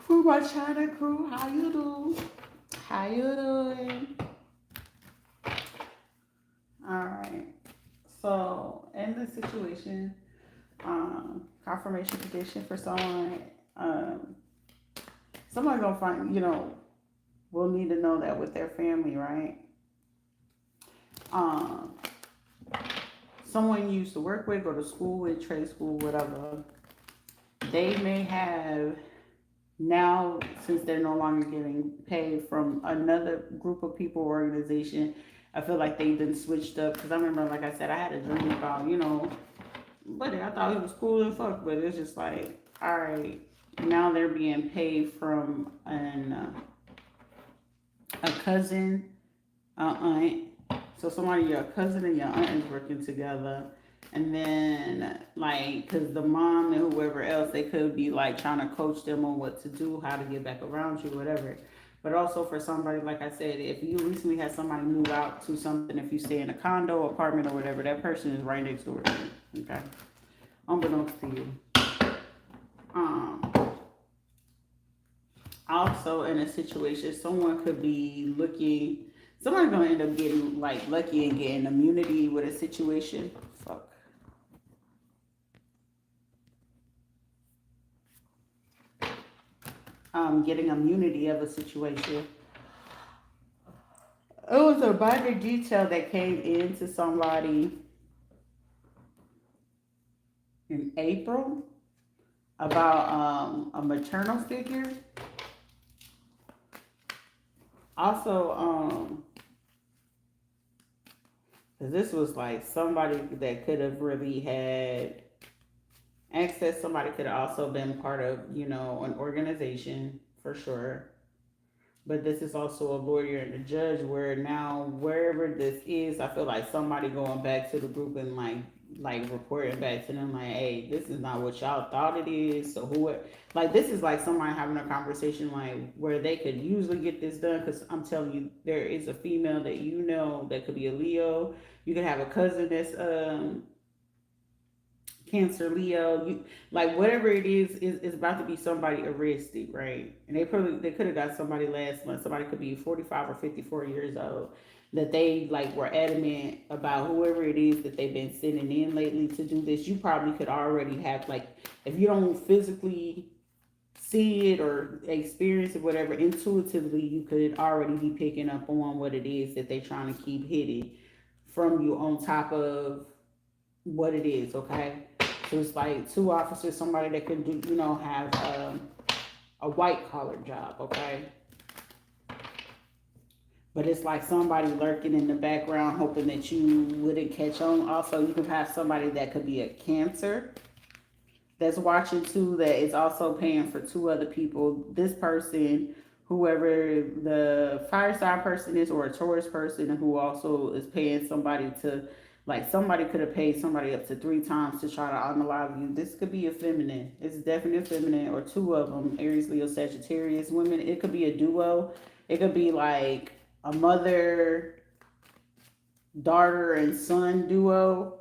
Who my China crew? How you do? How you doing? All right. So in this situation, confirmation condition for someone, um, someone gonna find, will need to know that with their family, right? Um, someone you used to work with, go to school with, trade school, whatever. They may have now, since they're no longer getting paid from another group of people or organization, I feel like they've been switched up. Because I remember, like I said, I had a dream about, buddy, I thought he was cool and fuck, but it's just like, all right, now they're being paid from a cousin, aunt. So somebody, your cousin and your aunt is working together. And then, like, because the mom and whoever else, they could be like trying to coach them on what to do, how to get back around you, whatever. But also for somebody, like I said, if you recently had somebody move out to something, if you stay in a condo, apartment, or whatever, that person is right next door to you. Okay. Unbeknownst to you. Um, Also in a situation, someone could be looking. Someone's gonna end up getting like lucky and getting immunity with a situation. Fuck. Getting immunity of a situation. It was a minor detail that came into somebody in April about a maternal figure. Also, 'cause this was like somebody that could have really had access. Somebody could have also been part of, an organization for sure. But this is also a lawyer and a judge where now wherever this is, I feel like somebody going back to the group and like reporting back to them like, hey, this is not what y'all thought it is. So who like this is like somebody having a conversation like where they could usually get this done because I'm telling you, there is a female that that could be a Leo. You could have a cousin that's Cancer, Leo, you like whatever it is about to be somebody arrested, right? And they could have got somebody last month. Somebody could be 45 or 54 years old that they like were adamant about whoever it is that they've been sending in lately to do this. You probably could already have like if you don't physically see it or experience it, whatever, intuitively you could already be picking up on what it is that they're trying to keep hidden from you on top of what it is, okay? So it's like two officers, somebody that could do, have a white collar job, okay? But it's like somebody lurking in the background, hoping that you wouldn't catch on. Also, you could have somebody that could be a Cancer that's watching too, that is also paying for two other people. This person, whoever the fire sign person is, or a Taurus person who also is paying somebody to, like somebody could have paid somebody up to 3 times to try to unalive you. This could be a feminine. It's definitely a feminine or two of them. Aries, Leo, Sagittarius women. It could be a duo. It could be like a mother, daughter, and son duo.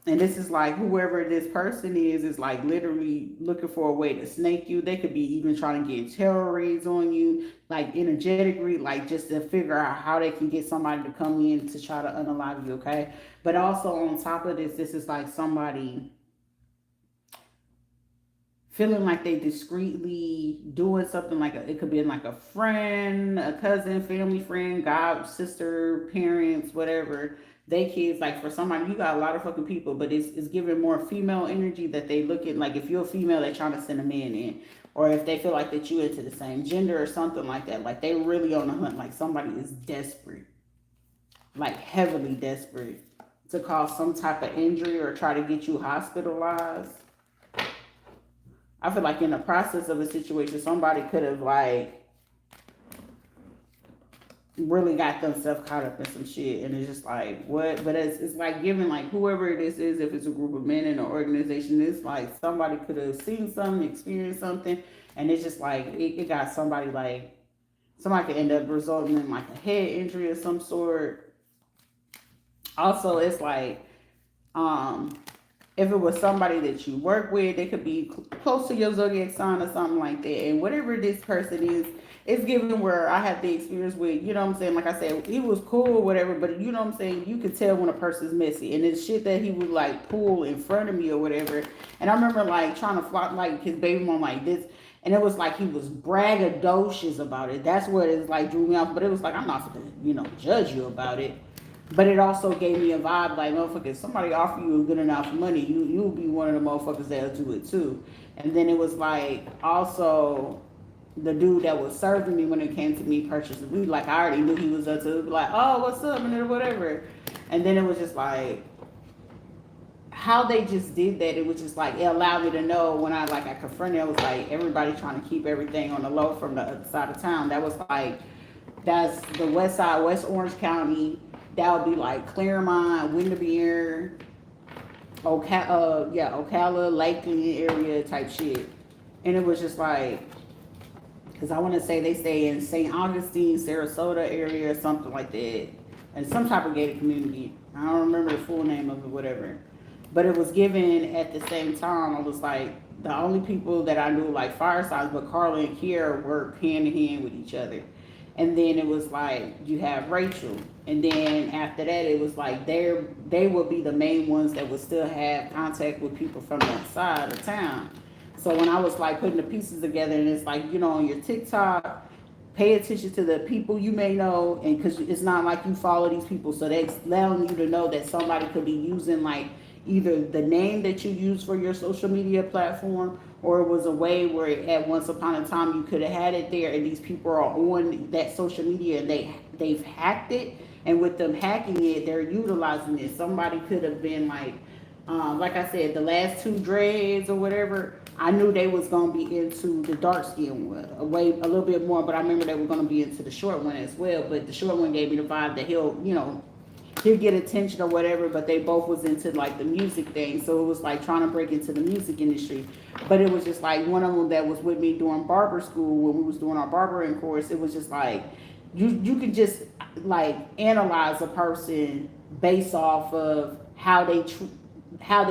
And this is like whoever this person is like literally looking for a way to snake you. They could be even trying to get terror raids on you, like energetically, like just to figure out how they can get somebody to come in to try to unalive you, okay? But also on top of this is like somebody feeling like they discreetly doing something like it could be like a friend, a cousin, family friend, god, sister, parents, whatever. They kids, like for somebody, you got a lot of fucking people, but it's giving more female energy that they look at. Like if you're a female, they're trying to send a man in, or if they feel like that you into the same gender or something like that. Like they really on the hunt. Like somebody is desperate, like heavily desperate to cause some type of injury or try to get you hospitalized. I feel like in the process of a situation, somebody could have like really got themselves caught up in some shit, and it's just like what? But it's like giving like whoever this is, if it's a group of men in an organization, it's like somebody could have seen something, experienced something, and it's just like it got somebody like somebody could end up resulting in like a head injury of some sort. Also, it's like um If it was somebody that you work with, they could be close to your zodiac sign or something like that. And whatever this person is, it's given where I had the experience with, you know what I'm saying? Like I said, he was cool, whatever, but you know what I'm saying? You could tell when a person's messy. And it's shit that he would like pull in front of me or whatever. And I remember like trying to flop like his baby mom like this. And it was like he was braggadocious about it. That's what it like drew me off. But it was like, I'm not gonna, judge you about it. But it also gave me a vibe like, motherfucker, if somebody offer you good enough money, you'll be one of the motherfuckers that'll do it too. And then it was like also the dude that was serving me when it came to me purchasing weed, like I already knew he was up to like, oh, what's up, and then whatever. And then it was just like how they just did that. It was just like it allowed me to know when I confronted. It was like everybody trying to keep everything on the low from the other side of town. That was like that's the west side, West Orange County. That would be like Claremont, Windermere, Ocala, Lakeland area type shit. And it was just like, because I want to say they stay in St. Augustine, Sarasota area, or something like that. And some type of gated community. I don't remember the full name of it, whatever. But it was given at the same time. I was like, the only people that I knew like fire signs, but Carla and Kiera worked hand in hand with each other. And then it was like you have Rachel, and then after that it was like they would be the main ones that would still have contact with people from that side of town. So when I was like putting the pieces together, and it's like on your TikTok, pay attention to the people you may know, and because it's not like you follow these people, so that's allowing you to know that somebody could be using like either the name that you use for your social media platform, or it was a way where at once upon a time you could have had it there, and these people are on that social media and they've hacked it, and with them hacking it, they're utilizing it. Somebody could have been like I said, the last two dreads or whatever. I knew they was gonna be into the dark skin one, a little bit more, but I remember they were gonna be into the short one as well. But the short one gave me the vibe that he'll get attention or whatever, but they both was into like the music thing. So it was like trying to break into the music industry. But it was just like one of them that was with me during barber school when we was doing our barbering course. It was just like you could just like analyze a person based off of how they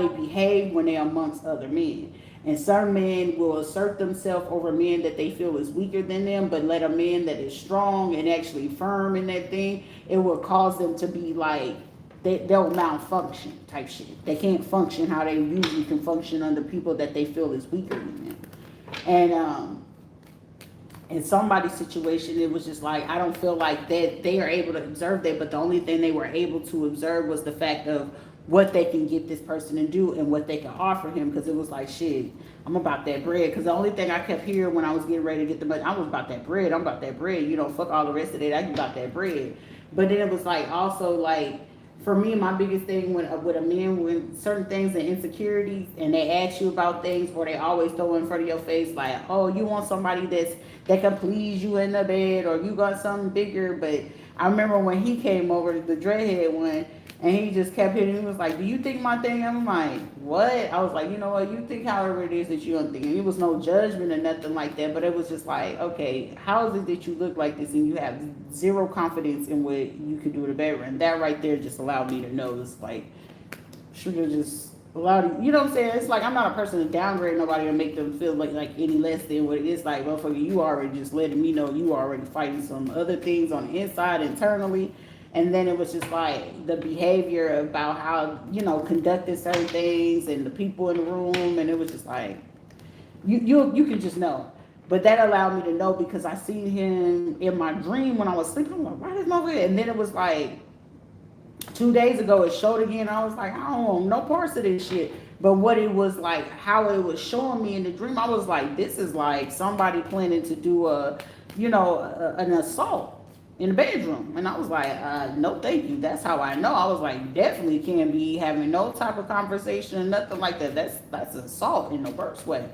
behave when they're amongst other men. And some men will assert themselves over men that they feel is weaker than them, but let a man that is strong and actually firm in that thing, it will cause them to be like, they'll malfunction type shit. They can't function how they usually can function under people that they feel is weaker than them. And in somebody's situation, it was just like, I don't feel like that they are able to observe that, but the only thing they were able to observe was the fact of what they can get this person to do and what they can offer him, because it was like, shit, I'm about that bread. Because the only thing I kept hearing when I was getting ready to get the money, I was about that bread. I'm about that bread. Fuck all the rest of it. I about that bread. But then it was like also like, for me, my biggest thing with a man, when certain things and insecurities, and they ask you about things, or they always throw in front of your face like, oh, you want somebody that can please you in the bed, or you got something bigger. But I remember when he came over, the dreadhead one, and he just kept hitting. He was like, do you think my thing? I'm like, what? I was like, you know what? You think however it is that you don't think. And it was no judgment or nothing like that. But it was just like, okay, how is it that you look like this and you have zero confidence in what you can do in the bedroom? And that right there just allowed me to know it's like, should have just allowed you know what I'm saying? It's like, I'm not a person to downgrade nobody or make them feel like any less than what it is. Like, motherfucker, you already just letting me know you already fighting some other things on the inside internally. And then it was just like the behavior about how, conducting certain things and the people in the room. And it was just like, you can just know. But that allowed me to know because I seen him in my dream when I was sleeping. I'm like, why this motherfucker? And then it was like 2 days ago, it showed again. I was like, I don't want no parts of this shit. But what it was like, how it was showing me in the dream, I was like, this is like somebody planning to do an assault in the bedroom. And I was like, no thank you. That's how I know. I was like, definitely can't be having no type of conversation, nothing like that. That's assault in the worst way.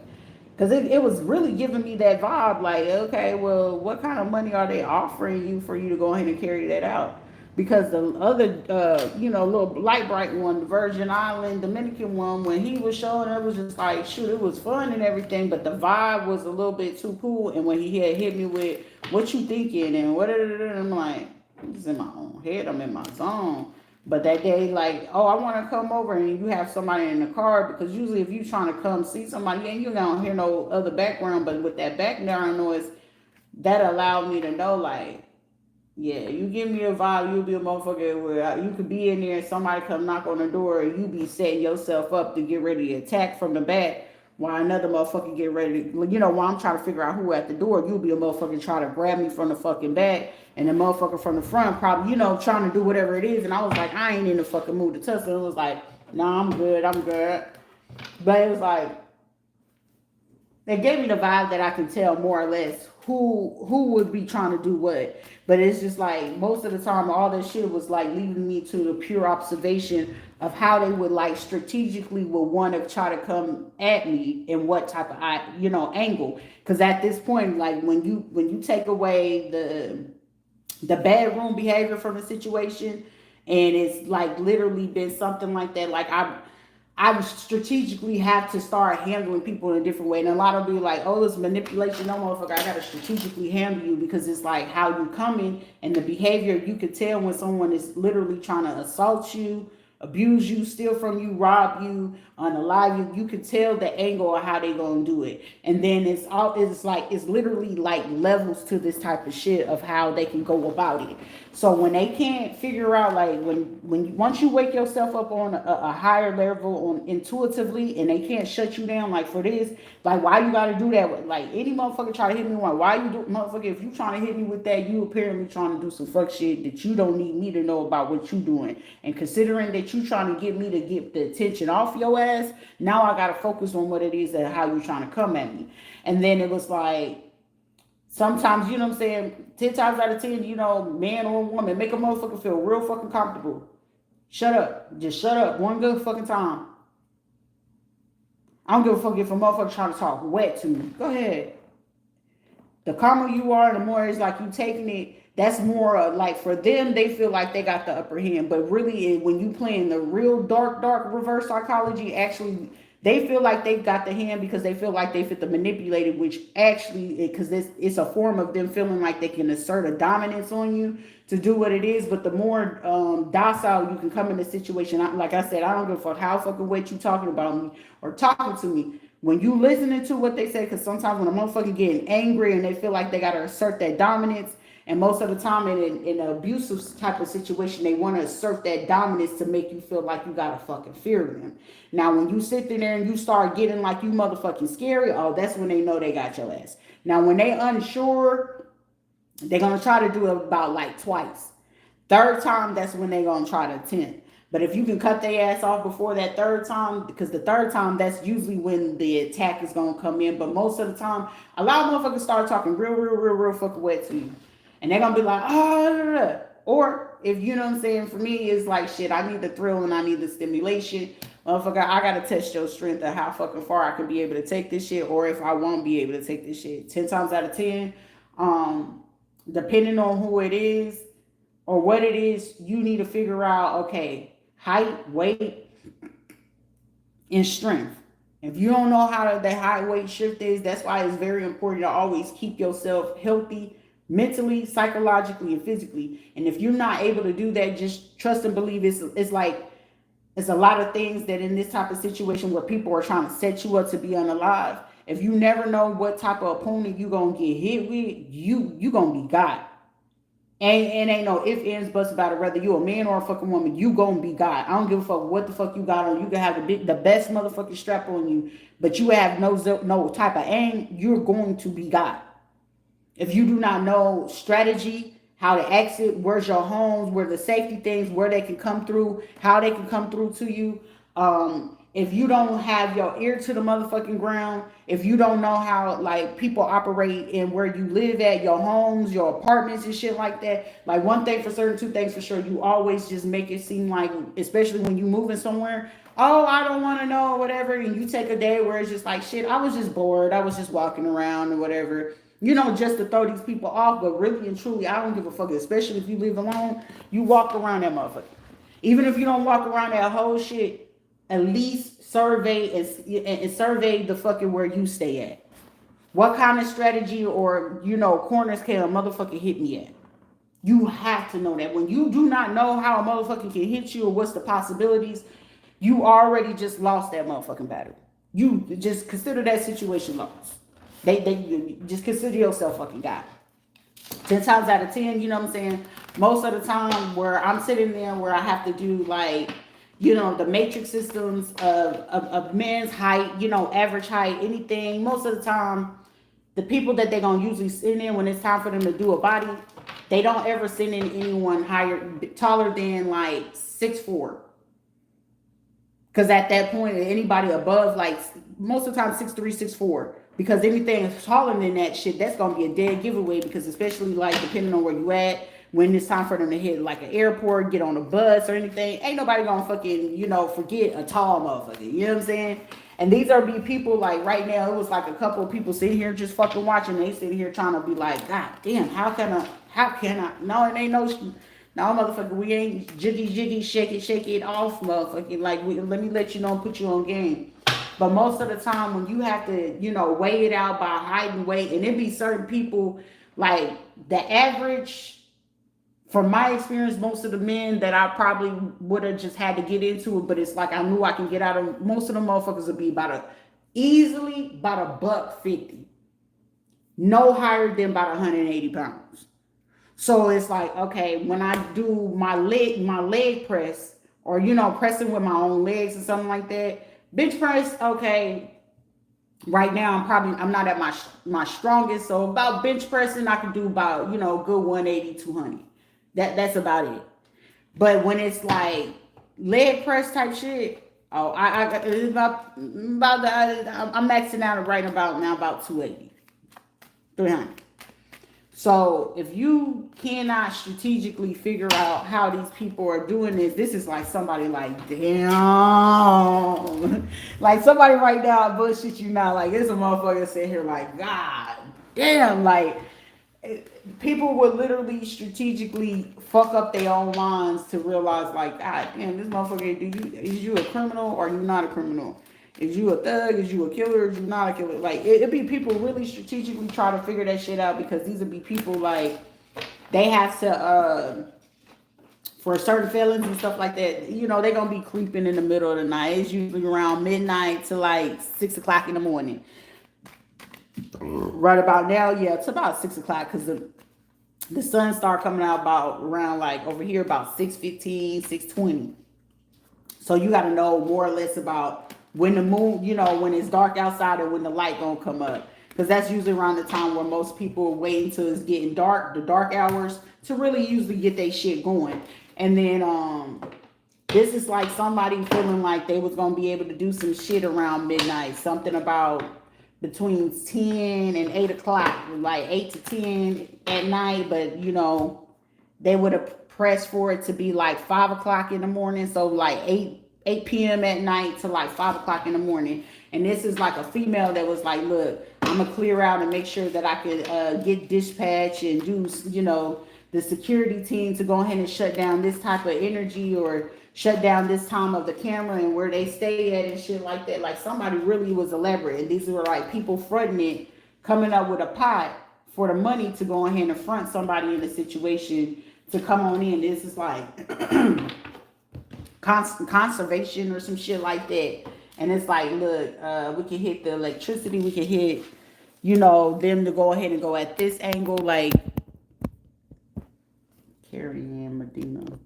Because it was really giving me that vibe like, okay, well, what kind of money are they offering you for you to go ahead and carry that out? Because the other, little light bright one, the Virgin Island, Dominican one, when he was showing, it was just like, shoot, it was fun and everything, but the vibe was a little bit too cool. And when he had hit me with, what you thinking and what, I'm like, I'm just in my own head, I'm in my zone. But that day, like, oh, I want to come over, and you have somebody in the car, because usually if you trying to come see somebody, and you don't hear no other background, but with that background noise, that allowed me to know, like, yeah, you give me a vibe, you'll be a motherfucker where you could be in there and somebody come knock on the door and you be setting yourself up to get ready to attack from the back while another motherfucker get ready to, while I'm trying to figure out who at the door, you'll be a motherfucker try to grab me from the fucking back, and the motherfucker from the front probably, trying to do whatever it is. And I was like, I ain't in the fucking mood to tussle. It was like, nah, I'm good, I'm good. But it was like, they gave me the vibe that I can tell more or less who would be trying to do what. But it's just like most of the time, all this shit was like leading me to the pure observation of how they would like strategically would want to try to come at me in what type of angle. Because at this point, like when you take away the bedroom behavior from the situation, and it's like literally been something like that, like I would strategically have to start handling people in a different way. And a lot of people be like, oh, it's manipulation. No, motherfucker, I got to strategically handle you, because it's like how you coming and the behavior. You could tell when someone is literally trying to assault you, abuse you, steal from you, rob you, unalive you. You can tell the angle of how they gonna do it. And then it's literally like levels to this type of shit of how they can go about it. So when they can't figure out, like once you wake yourself up on a higher level on intuitively, and they can't shut you down, like for this, like why you gotta do that? Like any motherfucker try to hit me one, why you do, motherfucker? If you trying to hit me with that, you apparently trying to do some fuck shit that you don't need me to know about what you doing. And considering that you trying to get me to get the attention off your ass, now I gotta focus on what it is and how you trying to come at me. And then it was like, sometimes, you know what I'm saying, 10 times out of 10, man or woman, make a motherfucker feel real fucking comfortable. Shut up. Just shut up one good fucking time. I don't give a fuck if a motherfucker trying to talk wet to me. Go ahead. The calmer you are, the more it's like you taking it. That's more like for them, they feel like they got the upper hand. But really, when you playing the real dark reverse psychology, actually, they feel like they got the hand because they feel like they fit the manipulated, which actually, because it's a form of them feeling like they can assert a dominance on you to do what it is. But the more docile you can come in the situation, like I said, I don't give a fuck how fucking wet you talking about me or talking to me. When you listening to what they say, because sometimes when a motherfucker getting angry and they feel like they got to assert that dominance, and most of the time in an abusive type of situation, they want to assert that dominance to make you feel like you got to fucking fear them. Now, when you sit there and you start getting like you motherfucking scary, oh, that's when they know they got your ass. Now, when they unsure, they're going to try to do it about like twice. Third time, that's when they're going to try to attempt. But if you can cut their ass off before that third time, because the third time, that's usually when the attack is going to come in. But most of the time, a lot of motherfuckers start talking real fucking wet to you. And they're going to be like, oh, or if you know what I'm saying, for me, it's like, shit, I need the thrill and I need the stimulation. Motherfucker, I got to test your strength of how fucking far I can be able to take this shit, or if I won't be able to take this shit. 10 times out of 10, depending on who it is or what it is, you need to figure out, okay, height, weight, and strength. If you don't know how the height, weight shift is, that's why it's very important to always keep yourself healthy, mentally, psychologically, and physically. And if you're not able to do that, just trust and believe. It's like it's a lot of things that in this type of situation where people are trying to set you up to be unalive. If you never know what type of opponent you gonna get hit with, you gonna be God. And ain't no ifs, ands, buts about it. Whether you a man or a fucking woman, you gonna be God. I don't give a fuck what the fuck you got on. You can have the best motherfucking strap on you, but you have no type of aim. You're going to be God. If you do not know strategy, how to exit, where's your homes, where the safety things, where they can come through, how they can come through to you. If you don't have your ear to the motherfucking ground, if you don't know how like people operate in where you live at, your homes, your apartments and shit like that. Like one thing for certain, two things for sure, you always just make it seem like, especially when you moving somewhere, oh, I don't want to know, whatever. And you take a day where it's just like, shit, I was just bored. I was just walking around or whatever. Just to throw these people off. But really and truly, I don't give a fuck. Especially if you live alone, you walk around that motherfucker. Even if you don't walk around that whole shit, at least survey and survey the fucking where you stay at. What kind of strategy or, corners can a motherfucker hit me at? You have to know that. When you do not know how a motherfucker can hit you or what's the possibilities, you already just lost that motherfucking battle. You just consider that situation lost. They just consider yourself fucking God. 10 times out of 10, you know what I'm saying? Most of the time where I'm sitting there where I have to do like, the matrix systems of men's height, average height, anything, most of the time, the people that they're gonna usually send in when it's time for them to do a body, they don't ever send in anyone taller than like 6'4". Because at that point, anybody above, like, most of the time, 6'3", 6'4". Because anything taller than that shit, that's going to be a dead giveaway. Because especially, like, depending on where you at, when it's time for them to hit, like, an airport, get on a bus or anything, ain't nobody going to fucking, forget a tall motherfucker. You know what I'm saying? And these are be people, like, right now, it was like a couple of people sitting here just fucking watching. They sitting here trying to be like, God damn, how can I? No, it ain't no... No, motherfucker, we ain't jiggy, shake it off, motherfucker. Like, let me let you know and put you on game. But most of the time, when you have to, weigh it out by height and weight, and it be certain people, like, the average, from my experience, most of the men that I probably would have just had to get into it, but it's like I knew I can get out of, most of the motherfuckers would be easily about $150. No higher than about 180 pounds. So it's like, okay, when I do my leg press, or pressing with my own legs or something like that, bench press, okay. Right now, I'm not at my strongest, so about bench pressing, I can do about good 180, 200. That's about it. But when it's like leg press type shit, it's I'm maxing out right about now about 280, 300. So if you cannot strategically figure out how these people are doing this is like somebody like, damn. Like somebody right now bullshit you now. Like there's a motherfucker sitting here like, God damn. Like people would literally strategically fuck up their own minds to realize like, God damn, this motherfucker, is you a criminal or you not a criminal? Is you a thug? Is you a killer? Is you not a killer? Like, it'd be people really strategically try to figure that shit out because these would be people, like, they have to, for certain felons and stuff like that, they're going to be creeping in the middle of the night. It's usually around midnight to, like, 6 o'clock in the morning. Right about now, yeah, it's about 6 o'clock because the sun start coming out about around, like, over here about 6:15, 6:20. So you got to know more or less about when the moon, when it's dark outside and when the light gonna come up. Because that's usually around the time where most people wait until it's getting dark, the dark hours, to really usually get their shit going. And then this is like somebody feeling like they was gonna be able to do some shit around midnight. Something about between 10 and 8 o'clock, like 8 to 10 at night, but they would have pressed for it to be like 5 o'clock in the morning. So like 8 p.m. at night to like 5 o'clock in the morning. And this is like a female that was like, look, I'm going to clear out and make sure that I could get dispatch and do, the security team to go ahead and shut down this type of energy or shut down this time of the camera and where they stay at and shit like that. Like somebody really was elaborate. And these were like people fronting it, coming up with a pot for the money to go ahead and front somebody in a situation to come on in. This is like conservation or some shit like that. And it's like, look, we can hit the electricity, we can hit, them to go ahead and go at this angle, like Carrie and Medina.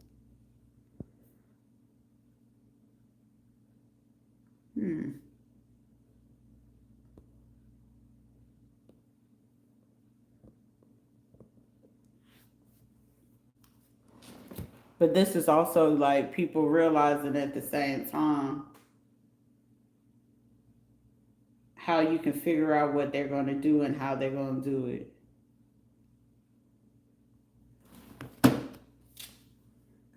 But this is also like people realizing at the same time how you can figure out what they're going to do and how they're going to do it.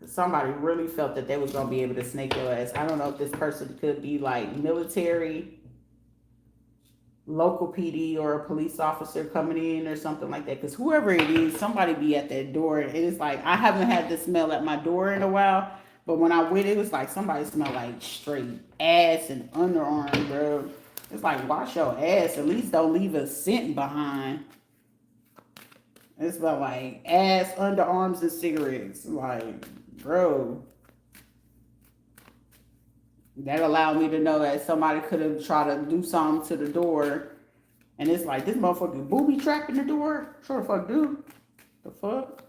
Somebody really felt that they was going to be able to snake your ass. I don't know if this person could be like military, local PD, or a police officer coming in or something like that. Because whoever it is, somebody be at that door. And it's like, I haven't had this smell at my door in a while. But when I went, it was like somebody smelled like straight ass and underarm, bro. It's like, wash your ass. At least don't leave a scent behind. It smelled like ass, underarms, and cigarettes. Like, bro. That allowed me to know that somebody could have tried to do something to the door. And it's like, this motherfucker booby trapping the door? Sure the fuck do. The fuck?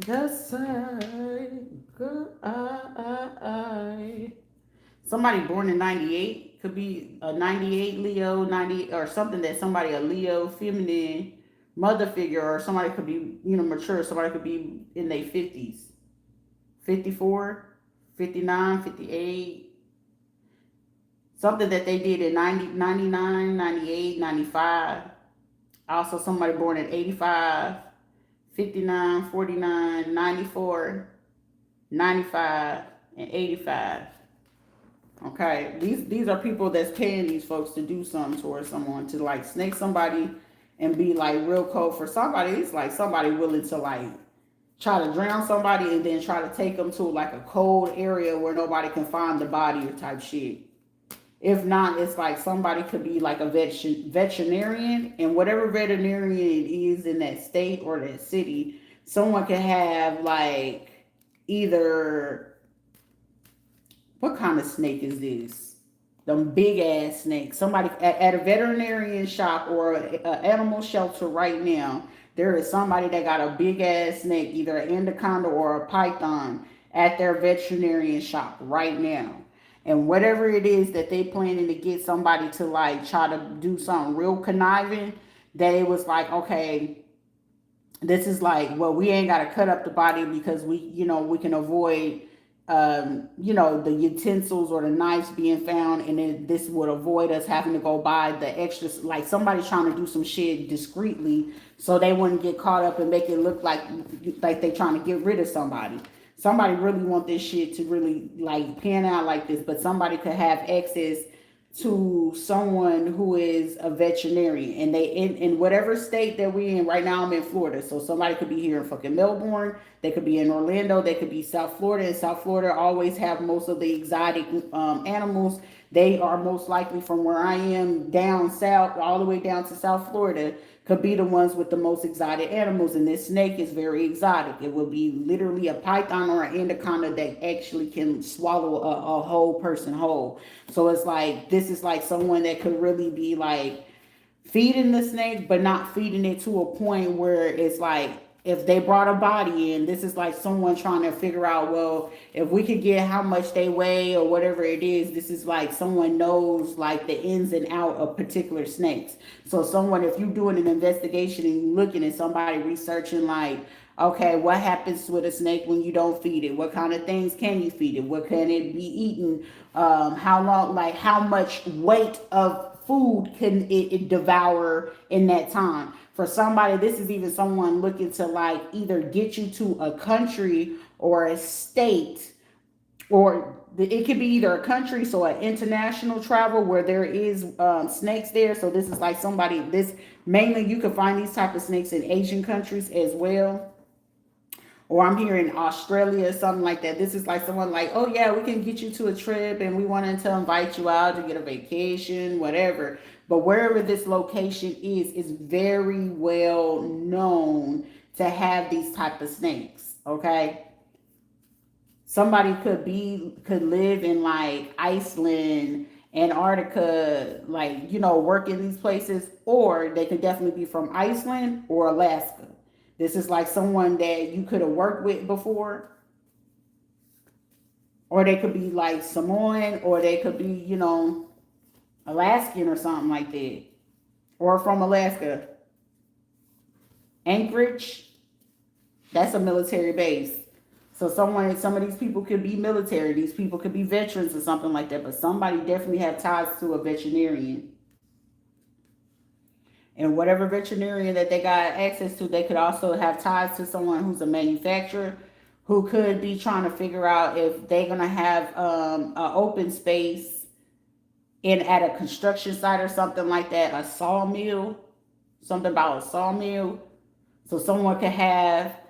Just say goodbye. Somebody born in 98 could be a 98 Leo, 90 or something that somebody, a Leo, feminine mother figure, or somebody could be, mature. Somebody could be in their 50s, 54, 59, 58. Something that they did in 90, 99, 98, 95. Also, somebody born in 85, 59, 49, 94, 95, and 85. Okay, these are people that's paying these folks to do something towards someone, to like snake somebody and be like real cold for somebody. It's like somebody willing to like try to drown somebody and then try to take them to like a cold area where nobody can find the body or type shit. If not, it's like somebody could be like a veterinarian, and whatever veterinarian it is in that state or that city, someone can have like either, what kind of snake is this? Them big ass snakes. Somebody at a veterinarian shop or an animal shelter right now, there is somebody that got a big ass snake, either an anaconda or a python, at their veterinarian shop right now. And whatever it is that they planning to get somebody to like try to do something real conniving, that it was like, okay, this is like, well, we ain't got to cut up the body because we can avoid the utensils or the knives being found, and then this would avoid us having to go buy the extras. Like somebody's trying to do some shit discreetly so they wouldn't get caught up and make it look like they trying to get rid of somebody. Somebody really want this shit to really like pan out like this, but somebody could have access to someone who is a veterinarian, and they in whatever state that we in. Right now I'm in Florida, so somebody could be here in fucking Melbourne, they could be in Orlando, they could be South Florida, and South Florida always have most of the exotic animals. They are most likely from where I am down south, all the way down to South Florida, could be the ones with the most exotic animals, and this snake is very exotic. It will be literally a python or an anaconda that actually can swallow a whole person whole. So it's like, this is like someone that could really be like feeding the snake, but not feeding it to a point where it's like, if they brought a body in, this is like someone trying to figure out, well, if we could get how much they weigh or whatever it is. This is like someone knows like the ins and out of particular snakes. So someone, if you're doing an investigation and you're looking at somebody researching like, okay, what happens with a snake when you don't feed it? What kind of things can you feed it? What can it be eaten? How long, like how much weight of food can it devour in that time? For somebody, this is even someone looking to like either get you to a country or a state, or it could be either a country, so an international travel where there is snakes there. So this is like somebody, this mainly you can find these type of snakes in Asian countries as well. Or I'm here in Australia or something like that. This is like someone like, oh yeah, we can get you to a trip and we wanted to invite you out to get a vacation, whatever. But wherever this location is very well known to have these type of snakes, okay? Somebody could live in like Iceland, Antarctica, like, work in these places, or they could definitely be from Iceland or Alaska. This is like someone that you could have worked with before. Or they could be like Samoan, or they could be, Alaskan or something like that. Or from Alaska. Anchorage, that's a military base. So some of these people could be military. These people could be veterans or something like that. But somebody definitely have ties to a veterinarian. And whatever veterinarian that they got access to, they could also have ties to someone who's a manufacturer, who could be trying to figure out if they're going to have an open space at a construction site or something like that, a sawmill, something about a sawmill. So someone could have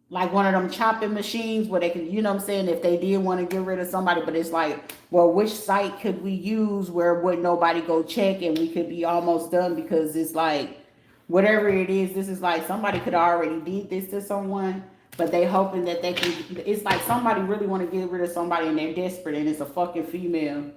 like one of them chopping machines where they can, you know what I'm saying, if they did want to get rid of somebody, but it's like, well, which site could we use where would nobody go check and we could be almost done, because it's like, whatever it is, this is like somebody could already did this to someone, but they hoping that they can, it's like somebody really want to get rid of somebody and they're desperate and it's a fucking female.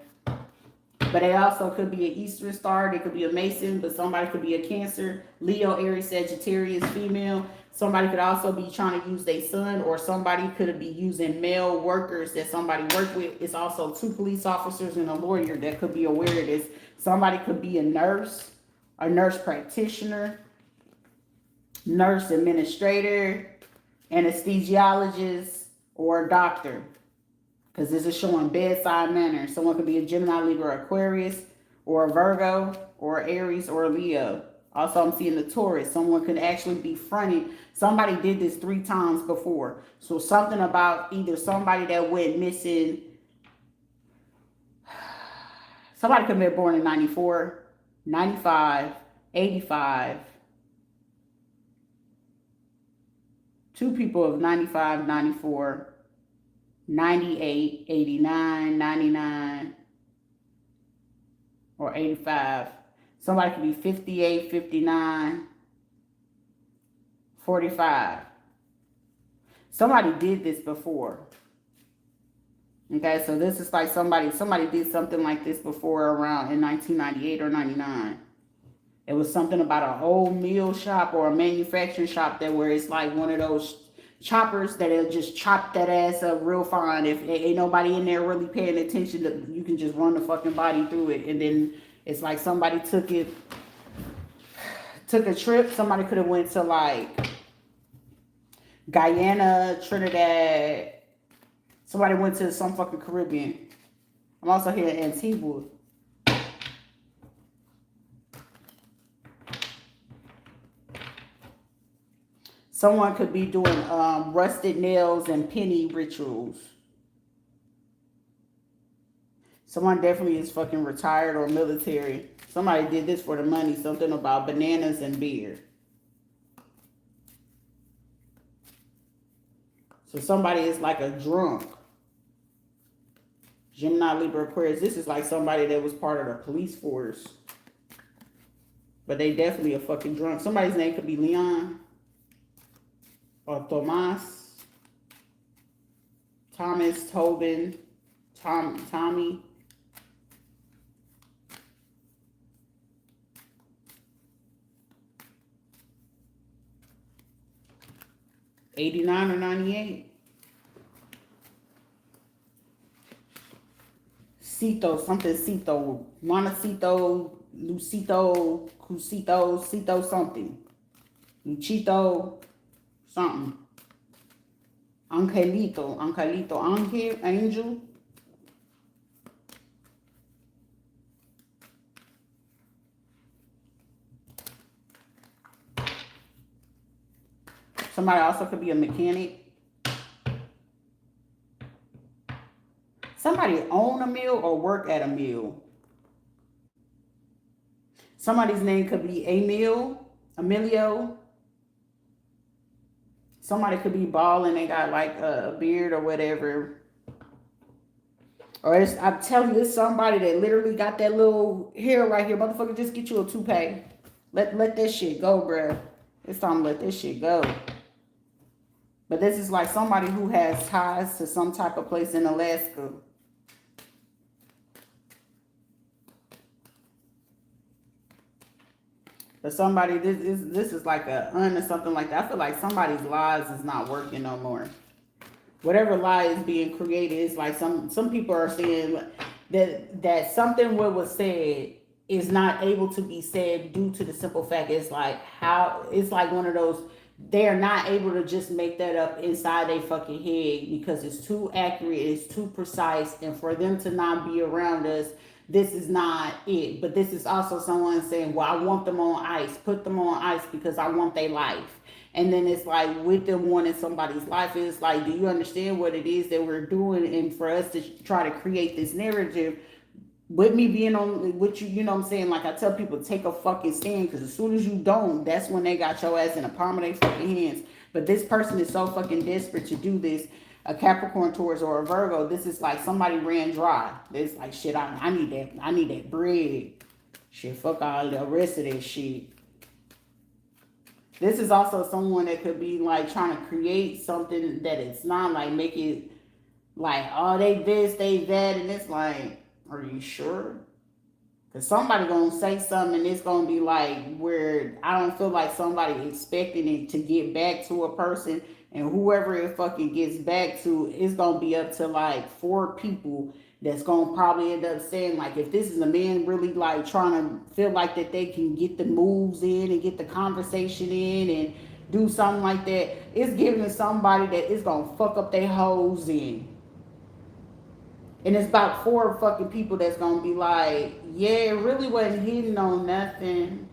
But they also could be an Eastern Star. They could be a Mason, but somebody could be a Cancer, Leo, Aries, Sagittarius, female. Somebody could also be trying to use their son, or somebody could be using male workers that somebody worked with. It's also 2 police officers and a lawyer that could be aware of this. Somebody could be a nurse practitioner, nurse administrator, anesthesiologist, or a doctor. Because this is showing bedside manner. Someone could be a Gemini, Libra, Aquarius, or a Virgo, or Aries, or a Leo. Also, I'm seeing the Taurus. Someone could actually be fronting. Somebody did this 3 times before. So something about either somebody that went missing. Somebody could have been born in 94, 95, 85. 2 people of 95, 94. 98, 89, 99, or 85. Somebody could be 58, 59, 45. Somebody did this before. Okay, so this is like somebody did something like this before around in 1998 or 99. It was something about an old meal shop or a manufacturing shop that where it's like one of those choppers that'll just chop that ass up real fine. If ain't nobody in there really paying attention, you can just run the fucking body through it. And then it's like somebody took a trip. Somebody could have went to like Guyana, Trinidad. Somebody went to some fucking Caribbean. I'm also here in Antigua. Someone could be doing rusted nails and penny rituals. Someone definitely is fucking retired or military. Somebody did this for the money. Something about bananas and beer. So somebody is like a drunk. Gemini, Libra, Aquarius. This is like somebody that was part of the police force. But they definitely a fucking drunk. Somebody's name could be Leon. Or Thomas, Tobin, Tommy. '89 or 98. Cito, something Cito. Juanacito, Lucito, Cusito, Cito something. Luchito. Something. Angelito, Angel. Somebody also could be a mechanic. Somebody own a mill or work at a mill. Somebody's name could be Emilio. Somebody could be bald and they got like a beard or whatever. Or I'm telling you, it's somebody that literally got that little hair right here. Motherfucker, just get you a toupee. Let that shit go, bruh. It's time to let this shit go. But this is like somebody who has ties to some type of place in Alaska. But somebody, this is like a or something like that. I feel like somebody's lives is not working no more. Whatever lie is being created is like some people are saying that something what was said is not able to be said due to the simple fact it's like one of those, they're not able to just make that up inside their fucking head because it's too accurate, it's too precise, and for them to not be around us, this is not it. But this is also someone saying, well, I want them on ice. Put them on ice because I want their life. And then it's like with them wanting somebody's life, it's like, do you understand what it is that we're doing? And for us to try to create this narrative with me being on with you, you know what I'm saying? Like I tell people, take a fucking stand, because as soon as you don't, that's when they got your ass in the palm of their fucking hands. But this person is so fucking desperate to do this. A Capricorn, Taurus, or a Virgo, this is like somebody ran dry. It's like, shit, I need that bread. Shit, fuck all the rest of that shit. This is also someone that could be like trying to create something that it's not, like make it like, oh, they this, they that, and it's like, are you sure? Because somebody gonna say something and it's gonna be like where I don't feel like somebody expecting it to get back to a person, and whoever it fucking gets back to, it's gonna be up to like 4 people that's gonna probably end up saying, like, if this is a man really like trying to feel like that they can get the moves in and get the conversation in and do something like that, it's giving to somebody that is gonna fuck up their hoes in. And it's about 4 fucking people that's gonna be like, yeah, it really wasn't hitting on nothing.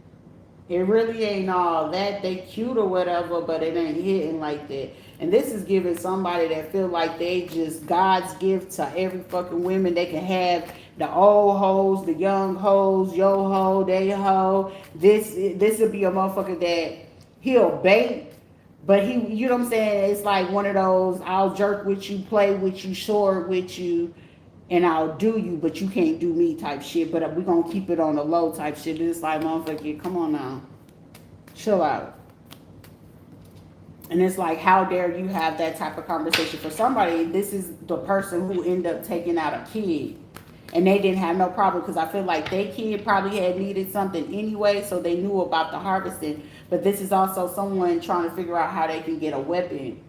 It really ain't all that. They cute or whatever, but it ain't hitting like that. And this is giving somebody that feel like they just God's gift to every fucking woman. They can have the old hoes, the young hoes, yo ho, they ho. This would be a motherfucker that he'll bait, but he, you know what I'm saying? It's like one of those, I'll jerk with you, play with you, short with you, and I'll do you, but you can't do me type shit. But we're going to keep it on the low type shit. It's like, motherfucker, come on now. Chill out. And it's like, how dare you have that type of conversation? For somebody, this is the person who ended up taking out a kid. And they didn't have no problem, because I feel like their kid probably had needed something anyway, so they knew about the harvesting. But this is also someone trying to figure out how they can get a weapon.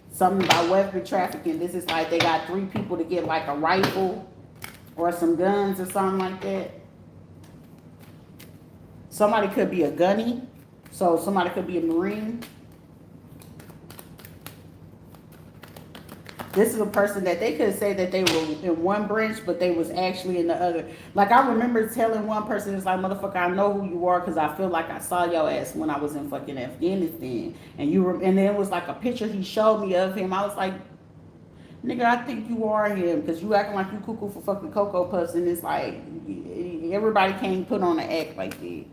Something about weapon trafficking. This is like they got 3 people to get like a rifle or some guns or something like that. Somebody could be a gunny. So somebody could be a Marine. This is a person that they could say that they were in one branch, but they was actually in the other. Like, I remember telling one person, it's like, motherfucker, I know who you are because I feel like I saw your ass when I was in fucking Afghanistan. And and then it was like a picture he showed me of him. I was like, nigga, I think you are him, because you acting like you cuckoo for fucking Cocoa Puffs. And it's like, everybody can't put on an act like that.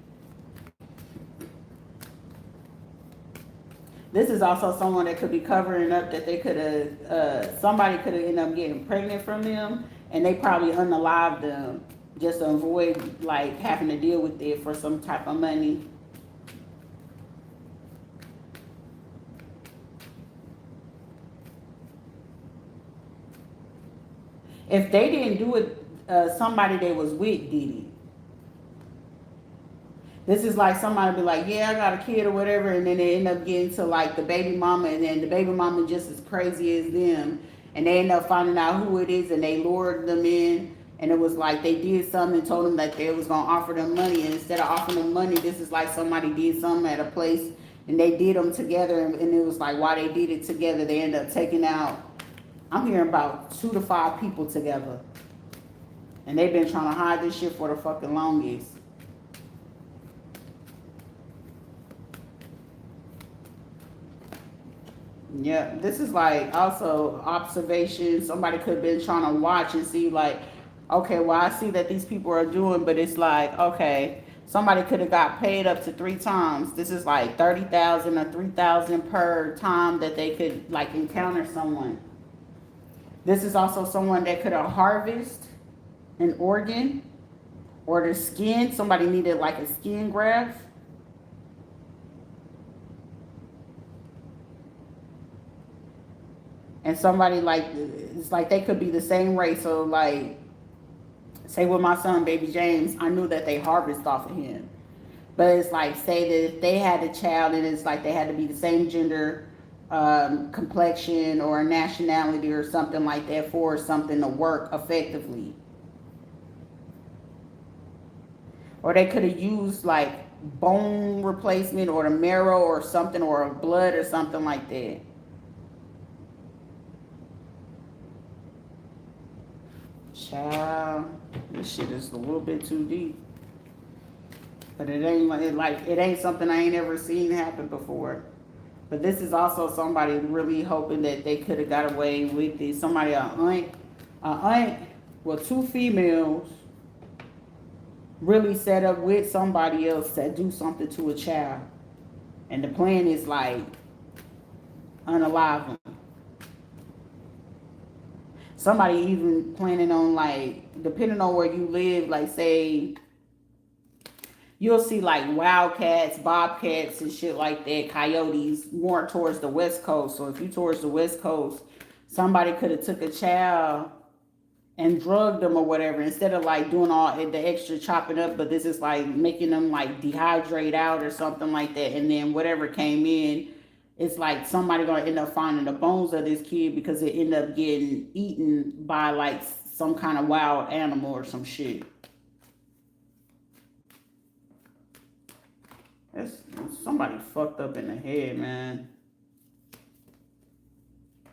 This is also someone that could be covering up that they could have, somebody could have ended up getting pregnant from them, and they probably unalived them just to avoid like having to deal with it for some type of money. If they didn't do it, somebody they was with did it. This is like somebody be like, yeah, I got a kid or whatever, and then they end up getting to like the baby mama, and then the baby mama just as crazy as them, and they end up finding out who it is, and they lured them in, and it was like they did something and told them that they was gonna offer them money, and instead of offering them money, this is like somebody did something at a place, and they did them together, and it was like while they did it together, they end up taking out, I'm hearing about 2 to 5 people together, and they've been trying to hide this shit for the fucking longest. Yeah, this is like also observation. Somebody could have been trying to watch and see like, okay, well, I see that these people are doing, but it's like, okay, somebody could have got paid up to 3 times. This is like 30,000 or 3,000 per time that they could like encounter someone. This is also someone that could have harvested an organ or the skin. Somebody needed like a skin graft. And somebody like, it's like they could be the same race. So like, say with my son, baby James, I knew that they harvest off of him. But it's like, say that if they had a child and it's like they had to be the same gender, complexion or nationality or something like that for something to work effectively. Or they could have used like bone replacement or the marrow or something, or blood or something like that. Child, this shit is a little bit too deep. But it ain't something I ain't ever seen happen before. But this is also somebody really hoping that they could have got away with it. Somebody, a aunt, well, 2 females really set up with somebody else to do something to a child. And the plan is like, unalive them. Somebody even planning on, like, depending on where you live, like, say, you'll see like wildcats, bobcats, and shit like that, coyotes, more towards the west coast. So if you towards the west coast, somebody could have took a child and drugged them or whatever, instead of like doing all the extra chopping up, but this is like making them like dehydrate out or something like that, and then whatever came in, it's like somebody gonna end up finding the bones of this kid because it ended up getting eaten by like some kind of wild animal or some shit. That's somebody fucked up in the head, man.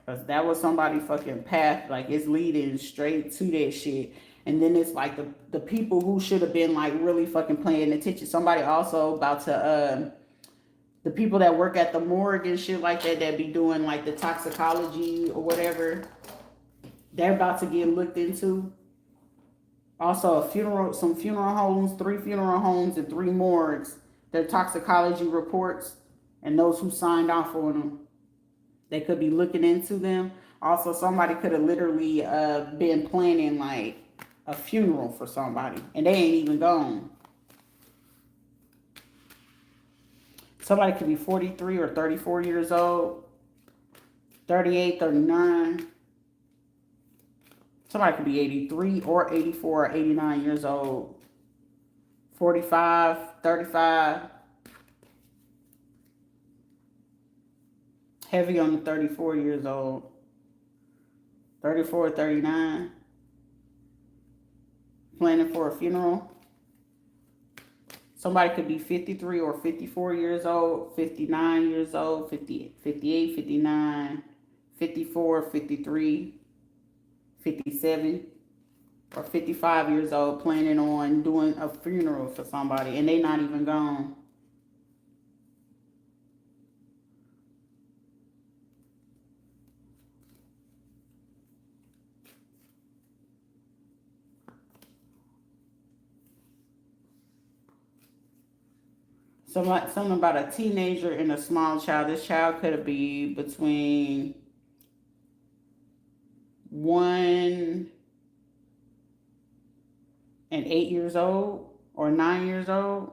Cause that was somebody fucking path, like it's leading straight to that shit. And then it's like the people who should have been like really fucking paying attention. Somebody also about to the people that work at the morgue and shit like that, that be doing like the toxicology or whatever, they're about to get looked into. Also some funeral homes, 3 funeral homes and 3 morgues, their toxicology reports and those who signed off on them. They could be looking into them. Also, somebody could have literally been planning like a funeral for somebody and they ain't even gone. Somebody could be 43 or 34 years old, 38, 39. Somebody could be 83 or 84 or 89 years old, 45, 35. Heavy on the 34 years old, 34, 39. Planning for a funeral. Somebody could be 53 or 54 years old, 59 years old, 50, 58, 59, 54, 53, 57, or 55 years old, planning on doing a funeral for somebody and they not even gone. Something about a teenager and a small child. This child could be between 1 and 8 years old or 9 years old.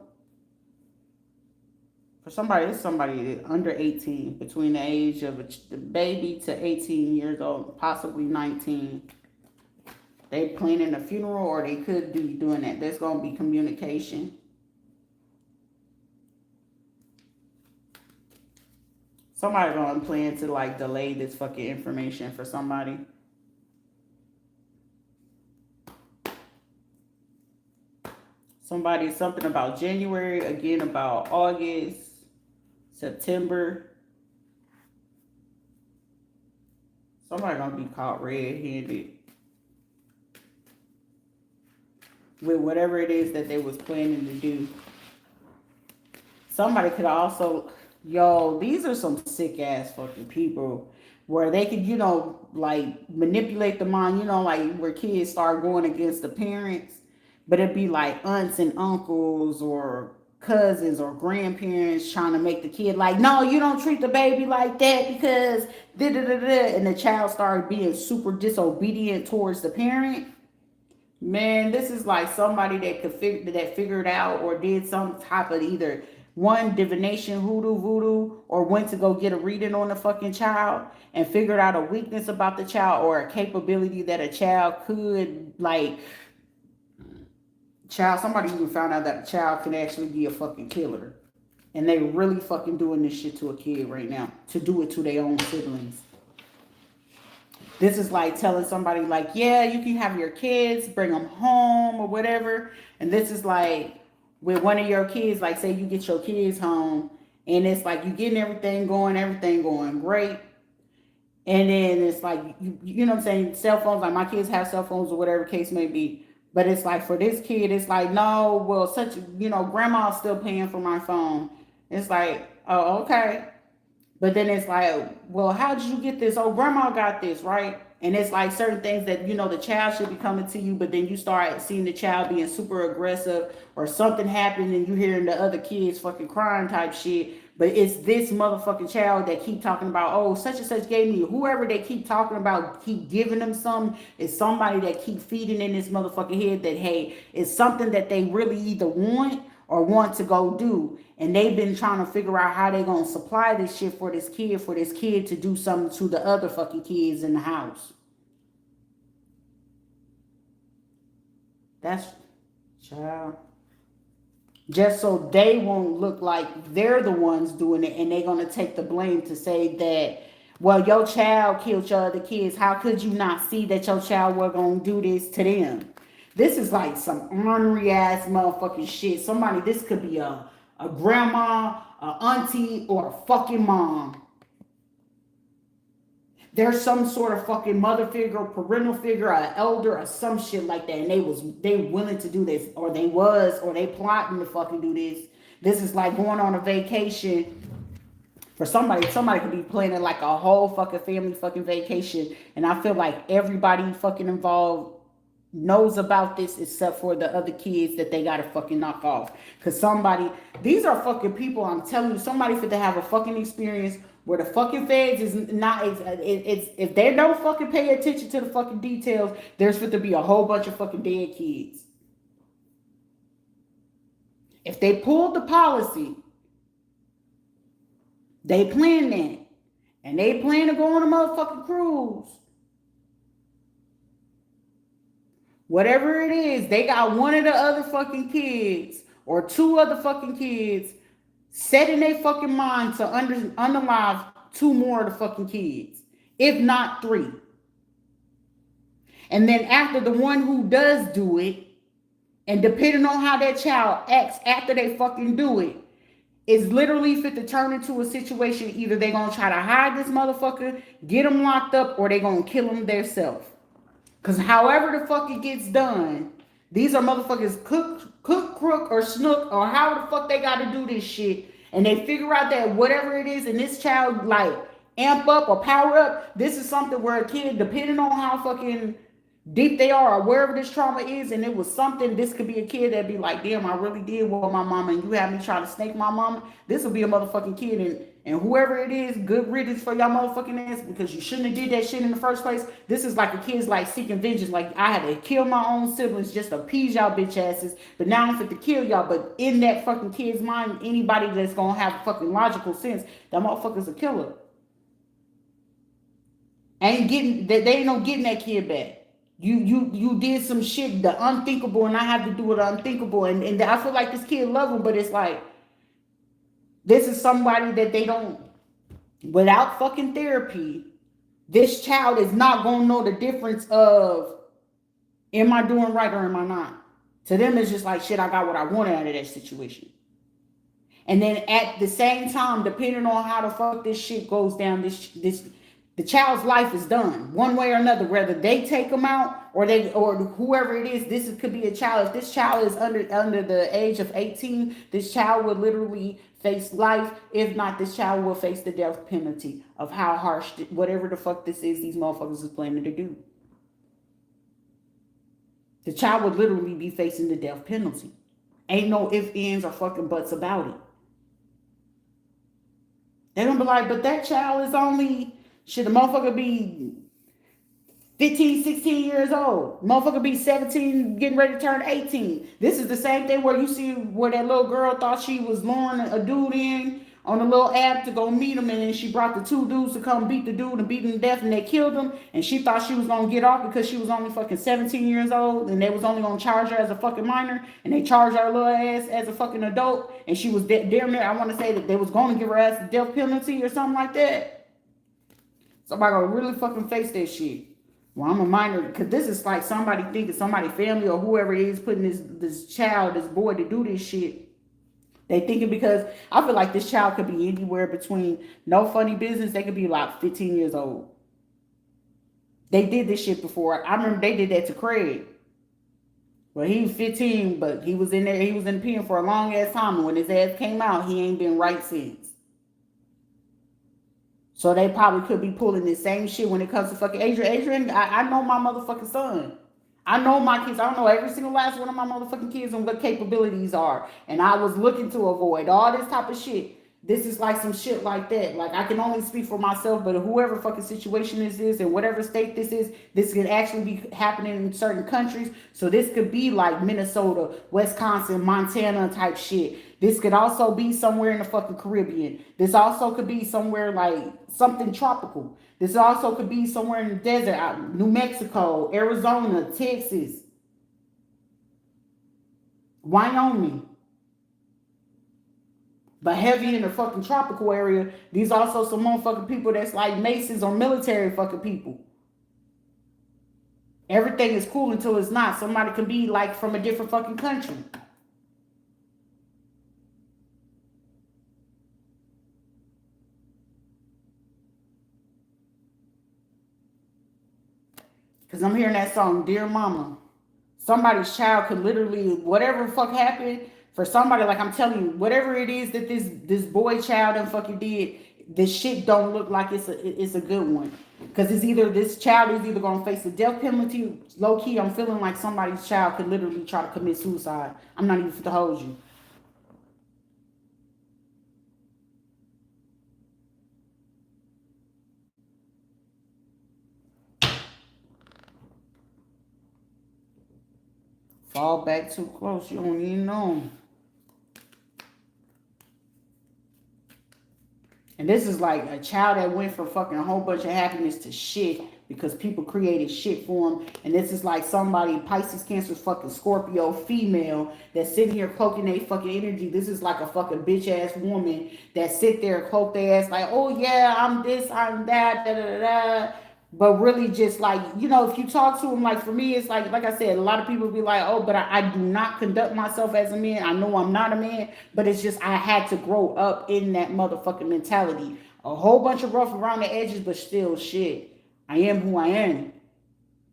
For somebody, it's somebody under 18, between the age of a baby to 18 years old, possibly 19. They planning a funeral or they could be doing that. There's going to be communication. Somebody gonna plan to like delay this fucking information for somebody. Somebody, something about January, again about August, September. Somebody gonna be caught red-handed with whatever it is that they was planning to do. Somebody could also, yo, these are some sick ass fucking people where they could, like manipulate the mind, like where kids start going against the parents, but it'd be like aunts and uncles or cousins or grandparents trying to make the kid like, no, you don't treat the baby like that because da da da da, and the child started being super disobedient towards the parent. Man, this is like somebody that figured out or did some type of either one divination, voodoo, or went to go get a reading on the fucking child and figured out a weakness about the child or a capability that a child could somebody even found out that a child can actually be a fucking killer. And they really fucking doing this shit to a kid right now to do it to their own siblings. This is like telling somebody like, yeah, you can have your kids, bring them home or whatever. And this is like with one of your kids, like say you get your kids home and it's like you getting everything going great. And then it's like, you know what I'm saying? Cell phones, like my kids have cell phones or whatever case may be. But it's like for this kid, it's like, no, well, grandma's still paying for my phone. It's like, oh, okay. But then it's like, well, how did you get this? Oh, grandma got this, right? And it's like certain things that, the child should be coming to you, but then you start seeing the child being super aggressive or something happened and you hearing the other kids fucking crying type shit. But it's this motherfucking child that keep talking about, oh, such and such gave me. Whoever they keep talking about, keep giving them some, is somebody that keep feeding in this motherfucking head that, hey, it's something that they really either want or want to go do. And they've been trying to figure out how they going to supply this shit for this kid to do something to the other fucking kids in the house. That's, child. Just so they won't look like they're the ones doing it, and they're going to take the blame to say that, well, your child killed your other kids. How could you not see that your child was going to do this to them? This is like some ornery ass motherfucking shit. Somebody, this could be a grandma, a auntie, or a fucking mom. There's some sort of fucking mother figure, parental figure, an elder, or some shit like that, and they willing to do this, or they plotting to fucking do this. This is like going on a vacation for somebody. Somebody could be planning like a whole fucking family fucking vacation, and I feel like everybody fucking involved knows about this except for the other kids that they gotta fucking knock off. Cause these are fucking people, I'm telling you, somebody fit to have a fucking experience where the fucking feds is not, it's if they don't fucking pay attention to the fucking details, there's fit to be a whole bunch of fucking dead kids. If they pulled the policy, they plan that, and they plan to go on a motherfucking cruise. Whatever it is, they got one of the other fucking kids or two other fucking kids set in their fucking mind to unalive two more of the fucking kids, if not three. And then after the one who does do it, and depending on how that child acts after they fucking do it, is literally fit to turn into a situation. Either they're going to try to hide this motherfucker, get him locked up, or they're going to kill him themselves. Because however the fuck it gets done, these are motherfuckers cook, crook, or snook, or how the fuck they got to do this shit. And they figure out that whatever it is, and this child like amp up or power up, this is something where a kid, depending on how fucking deep they are or wherever this trauma is, and it was something, this could be a kid that'd be like, damn, I really did want my mama, and you had me trying to snake my mama. This will be a motherfucking kid, and whoever it is, good riddance for y'all motherfucking ass, because you shouldn't have did that shit in the first place. This is like a kid's like seeking vengeance, like I had to kill my own siblings just to appease y'all bitch asses, but now I'm fit to kill y'all. But in that fucking kid's mind, anybody that's gonna have fucking logical sense, that motherfucker's a killer. They ain't no getting that kid back. You did some shit, the unthinkable, and I have to do the unthinkable. And I feel like this kid love him, but it's like, this is somebody that they don't, without fucking therapy, this child is not going to know the difference of, am I doing right or am I not? To them, it's just like, shit, I got what I wanted out of that situation. And then at the same time, depending on how the fuck this shit goes down, the child's life is done one way or another, whether they take them out or whoever it is. This could be a child. If this child is under the age of 18, this child would literally face life. If not, this child will face the death penalty of how harsh, whatever the fuck this is, these motherfuckers is planning to do. The child would literally be facing the death penalty. Ain't no ifs, ands, or fucking buts about it. They're gonna be like, but that child is only, shit, the motherfucker be 15, 16 years old. Motherfucker be 17, getting ready to turn 18. This is the same thing where you see where that little girl thought she was luring a dude in on a little app to go meet him, and then she brought the two dudes to come beat the dude and beat him to death, and they killed him, and she thought she was gonna get off because she was only fucking 17 years old, and they was only gonna charge her as a fucking minor, and they charged her little ass as a fucking adult, and she was damn near, I want to say that they was gonna give her ass the death penalty or something like that. Somebody gonna really fucking face that shit. Well, I'm a minor, because this is like somebody thinking, somebody family or whoever it is putting this child, this boy to do this shit. They thinking, because I feel like this child could be anywhere between, no funny business, they could be like 15 years old. They did this shit before. I remember they did that to Craig. Well, he was 15, but he was in there, he was in the pen for a long ass time. And when his ass came out, he ain't been right since. So they probably could be pulling the same shit when it comes to fucking Adrian. Adrian, I know my motherfucking son. I know my kids. I don't know every single last one of my motherfucking kids and what capabilities are. And I was looking to avoid all this type of shit. This is like some shit like that. Like, I can only speak for myself, but whoever fucking situation this is and whatever state this is, this could actually be happening in certain countries. So this could be like Minnesota, Wisconsin, Montana type shit. This could also be somewhere in the fucking Caribbean. This also could be somewhere like something tropical. This also could be somewhere in the desert, New Mexico, Arizona, Texas, Wyoming. But heavy in the fucking tropical area, these also some motherfucking people that's like Masons or military fucking people. Everything is cool until it's not. Somebody can be like from a different fucking country. Because I'm hearing that song, Dear Mama. Somebody's child could literally, whatever the fuck happened, for somebody, like I'm telling you, whatever it is that this boy child and fucking did, this shit don't look like it's a good one. Because it's either, this child is either going to face the death penalty, low key, I'm feeling like somebody's child could literally try to commit suicide. I'm not even to hold you. Fall back too close, you don't even know. And this is like a child that went from fucking a whole bunch of happiness to shit because people created shit for him. And this is like somebody, Pisces, Cancer, fucking Scorpio female that's sitting here cloaking their fucking energy. This is like a fucking bitch ass woman that sit there cloak their ass like, oh yeah, I'm this, I'm that, da da da. But really just like, you know, if you talk to them, like for me, it's like I said, a lot of people be like, oh, but I do not conduct myself as a man. I know I'm not a man, but it's just I had to grow up in that motherfucking mentality. A whole bunch of rough around the edges, but still shit. I am who I am.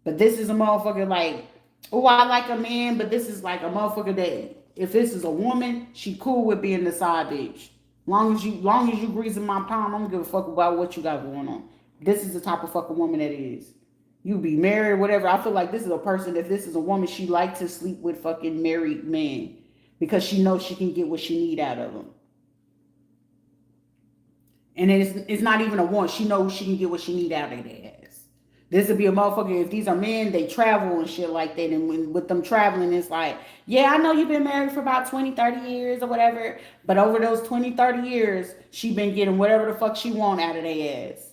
But this is a motherfucker like, oh, I like a man, but this is like a motherfucker that if this is a woman, she cool with being the side bitch. Long as you greasing my palm, I don't give a fuck about what you got going on. This is the type of fucking woman that is. You be married, whatever. I feel like this is a person, if this is a woman, she like to sleep with fucking married men because she knows she can get what she need out of them. And it's not even a want. She knows she can get what she need out of their ass. This would be a motherfucker, if these are men, they travel and shit like that. And when, with them traveling, it's like, yeah, I know you've been married for about 20, 30 years or whatever. But over those 20, 30 years, she been getting whatever the fuck she want out of their ass.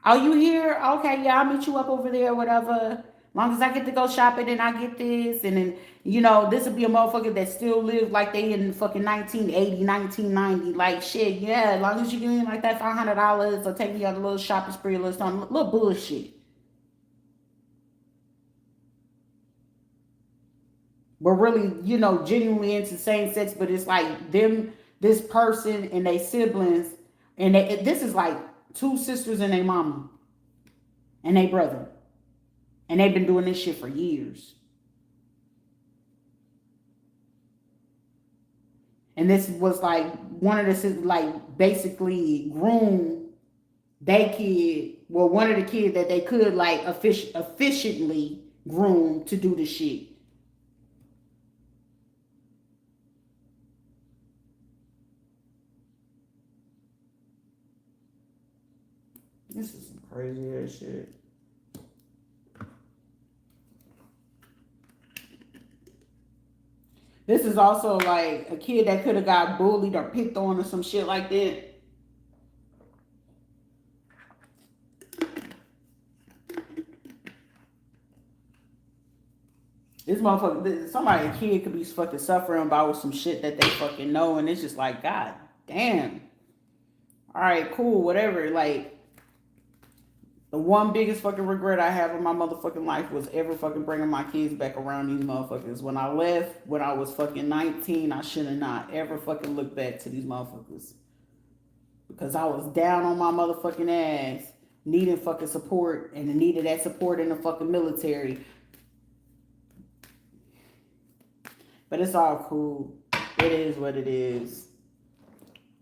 Oh, you here? Okay, yeah, I'll meet you up over there, whatever. Long as I get to go shopping and I get this. And then, you know, this would be a motherfucker that still live like they in fucking 1980, 1990. Like, shit, yeah, as long as you give me like that $500 or take me on a little shopping spree or something, little bullshit. But really, you know, genuinely into same sex, but it's like them, this person and they siblings, and this is like two sisters and a mama and a brother. And they've been doing this shit for years. And this was like one of the, like basically groom they kid, well, one of the kids that they could like efficiently groom to do the shit. This is some crazy ass shit. This is also like a kid that could have got bullied or picked on or some shit like that. This motherfucker, somebody, a kid could be fucking suffering about some shit that they fucking know, and it's just like, God damn. All right, cool, whatever. Like, the one biggest fucking regret I have in my motherfucking life was ever fucking bringing my kids back around these motherfuckers. When I left, when I was fucking 19, I should have not ever fucking looked back to these motherfuckers. Because I was down on my motherfucking ass, needing fucking support, and needed that support in the fucking military. But it's all cool. It is what it is.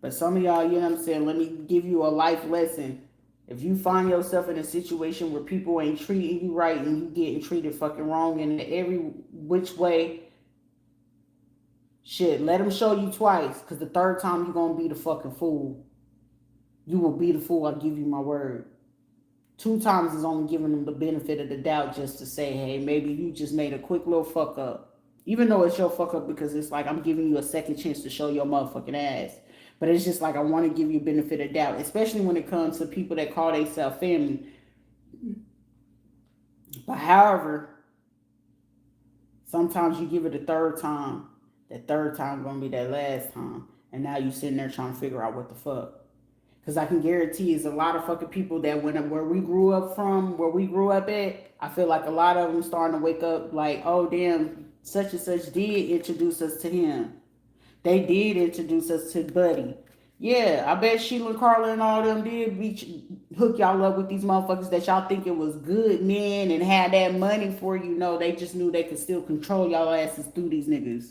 But some of y'all, you know what I'm saying, let me give you a life lesson. If you find yourself in a situation where people ain't treating you right and you getting treated fucking wrong in every which way, Shit, let them show you twice, because the third time you're going to be the fucking fool. You will be the fool, I give you my word. 2 times is only giving them the benefit of the doubt just to say, hey, maybe you just made a quick little fuck up. Even though it's your fuck up, because it's like I'm giving you a second chance to show your motherfucking ass. But it's just like I want to give you benefit of doubt, especially when it comes to people that call themselves family. But however, sometimes you give it a third time. That third time gonna be that last time. And now you sitting there trying to figure out what the fuck. Because I can guarantee it's a lot of fucking people that where we grew up from, where we grew up at, I feel like a lot of them starting to wake up like, oh damn, such and such did introduce us to him. They did introduce us to Buddy. Yeah, I bet Sheila and Carla and all them did hook y'all up with these motherfuckers that y'all think it was good men and had that money for you. No, they just knew they could still control y'all asses through these niggas.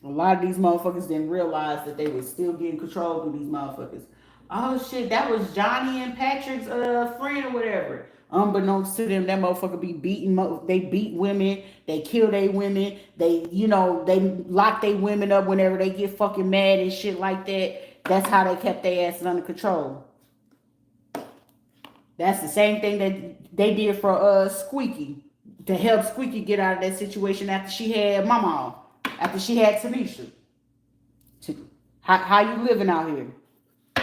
A lot of these motherfuckers didn't realize that they were still getting control through these motherfuckers. Oh shit, that was Johnny and Patrick's friend or whatever. Unbeknownst to them, that motherfucker be beating. They beat women. They kill their women. They, they lock their women up whenever they get fucking mad and shit like that. That's how they kept their asses under control. That's the same thing that they did for Squeaky to help Squeaky get out of that situation after she had Mama, after she had Tanisha. How you living out here?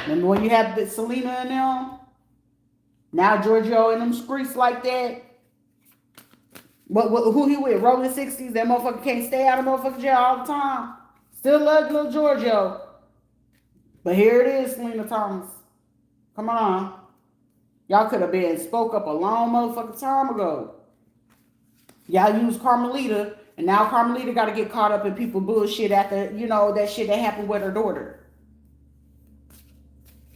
Remember when you have the Selena and them? Now Giorgio and them streets like that. Who he with? Rolling 60s? That motherfucker can't stay out of motherfucking jail all the time. Still love little Giorgio. But here it is, Selena Thomas. Come on. Y'all could have been spoke up a long motherfucking time ago. Y'all used Carmelita, and now Carmelita got to get caught up in people bullshit after, that shit that happened with her daughter.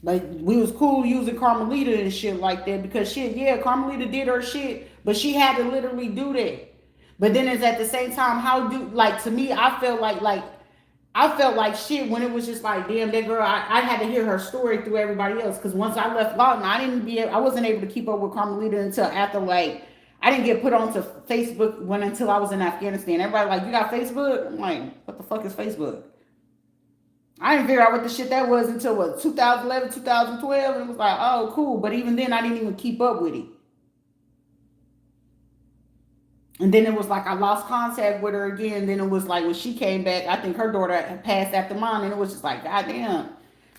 Like, we was cool using Carmelita and shit like that because shit, yeah, Carmelita did her shit, but she had to literally do that. But then it's at the same time, to me, I felt like shit when it was just like, damn, that girl, I had to hear her story through everybody else. Because once I left Lawton, I wasn't able to keep up with Carmelita until after, like, I didn't get put onto Facebook until I was in Afghanistan. Everybody like, you got Facebook? I'm like, what the fuck is Facebook? I didn't figure out what the shit that was until 2011, 2012, and it was like, oh, cool. But even then, I didn't even keep up with it. And then it was like I lost contact with her again. Then it was like when she came back, I think her daughter had passed after mine, and it was just like, goddamn.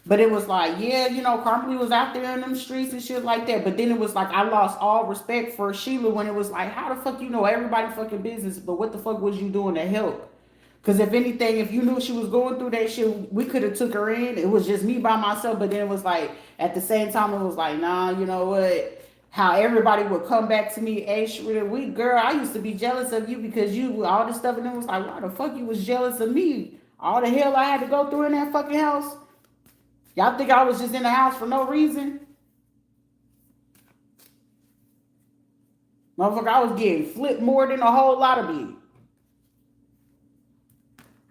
But it was like, yeah, Carmelita was out there in them streets and shit like that. But then it was like I lost all respect for Sheila when it was like, how the fuck everybody fucking business, but what the fuck was you doing to help? Because if anything, if you knew she was going through that shit, we could have took her in. It was just me by myself. But then it was like, at the same time, it was like, nah, you know what? How everybody would come back to me, hey, Sharita, girl, I used to be jealous of you because you, all this stuff. And it was like, why the fuck you was jealous of me? All the hell I had to go through in that fucking house? Y'all think I was just in the house for no reason? Motherfucker, I was getting flipped more than a whole lot of it.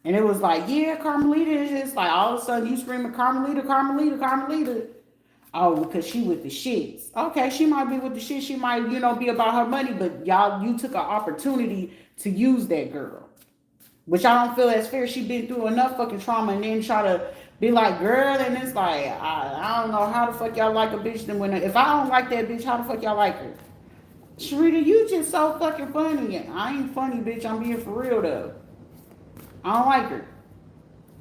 And it was like, yeah, Carmelita is just like, all of a sudden you screaming, Carmelita, Carmelita, Carmelita. Oh, because she with the shits. Okay, she might be with the shit. She might, be about her money. But y'all, you took an opportunity to use that girl. Which I don't feel as fair. She been through enough fucking trauma and then try to be like, girl. And it's like, I don't know how the fuck y'all like a bitch. Then if I don't like that bitch, how the fuck y'all like her? Sharita, you just so fucking funny. I ain't funny, bitch. I'm being for real, though. I don't like her.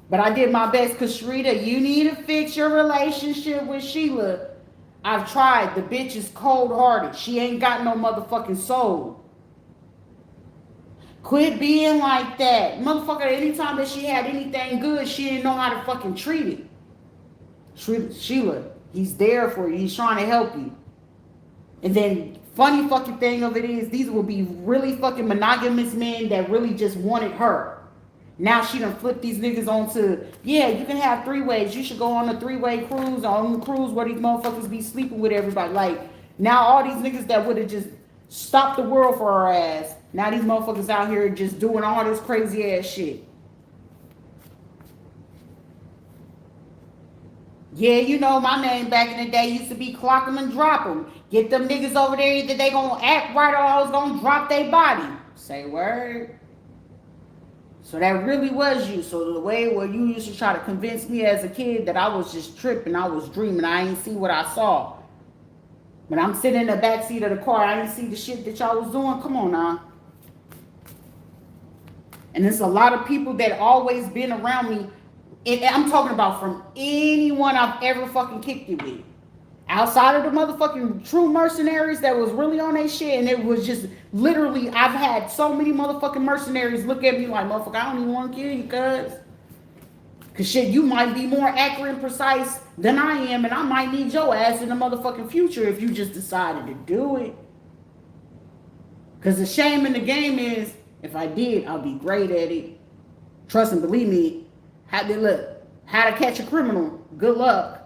But I did my best because, Sharita, you need to fix your relationship with Sheila. I've tried. The bitch is cold-hearted. She ain't got no motherfucking soul. Quit being like that. Motherfucker, anytime that she had anything good, she didn't know how to fucking treat it. Sheila, he's there for you. He's trying to help you. And then, funny fucking thing of it is, these will be really fucking monogamous men that really just wanted her. Now she done flipped these niggas onto, yeah, you can have 3-ways. You should go on a 3-way cruise, on a cruise where these motherfuckers be sleeping with everybody. Like, now all these niggas that would have just stopped the world for her ass, now these motherfuckers out here just doing all this crazy ass shit. Yeah, my name back in the day used to be clock 'em and drop 'em. Get them niggas over there, either they gonna act right or I was gonna drop their body. Say word. So that really was you. So the way where you used to try to convince me as a kid that I was just tripping, I was dreaming, I ain't see what I saw. When I'm sitting in the back seat of the car, I didn't see the shit that y'all was doing. Come on now. And there's a lot of people that always been around me. And I'm talking about from anyone I've ever fucking kicked it with. Outside of the motherfucking true mercenaries that was really on their shit. And it was just literally, I've had so many motherfucking mercenaries look at me like, motherfucker, I don't even want to kill you, cuz. Cause shit, you might be more accurate and precise than I am, and I might need your ass in the motherfucking future if you just decided to do it. Cause the shame in the game is, if I did, I'll be great at it. Trust and believe me, how to catch a criminal, good luck.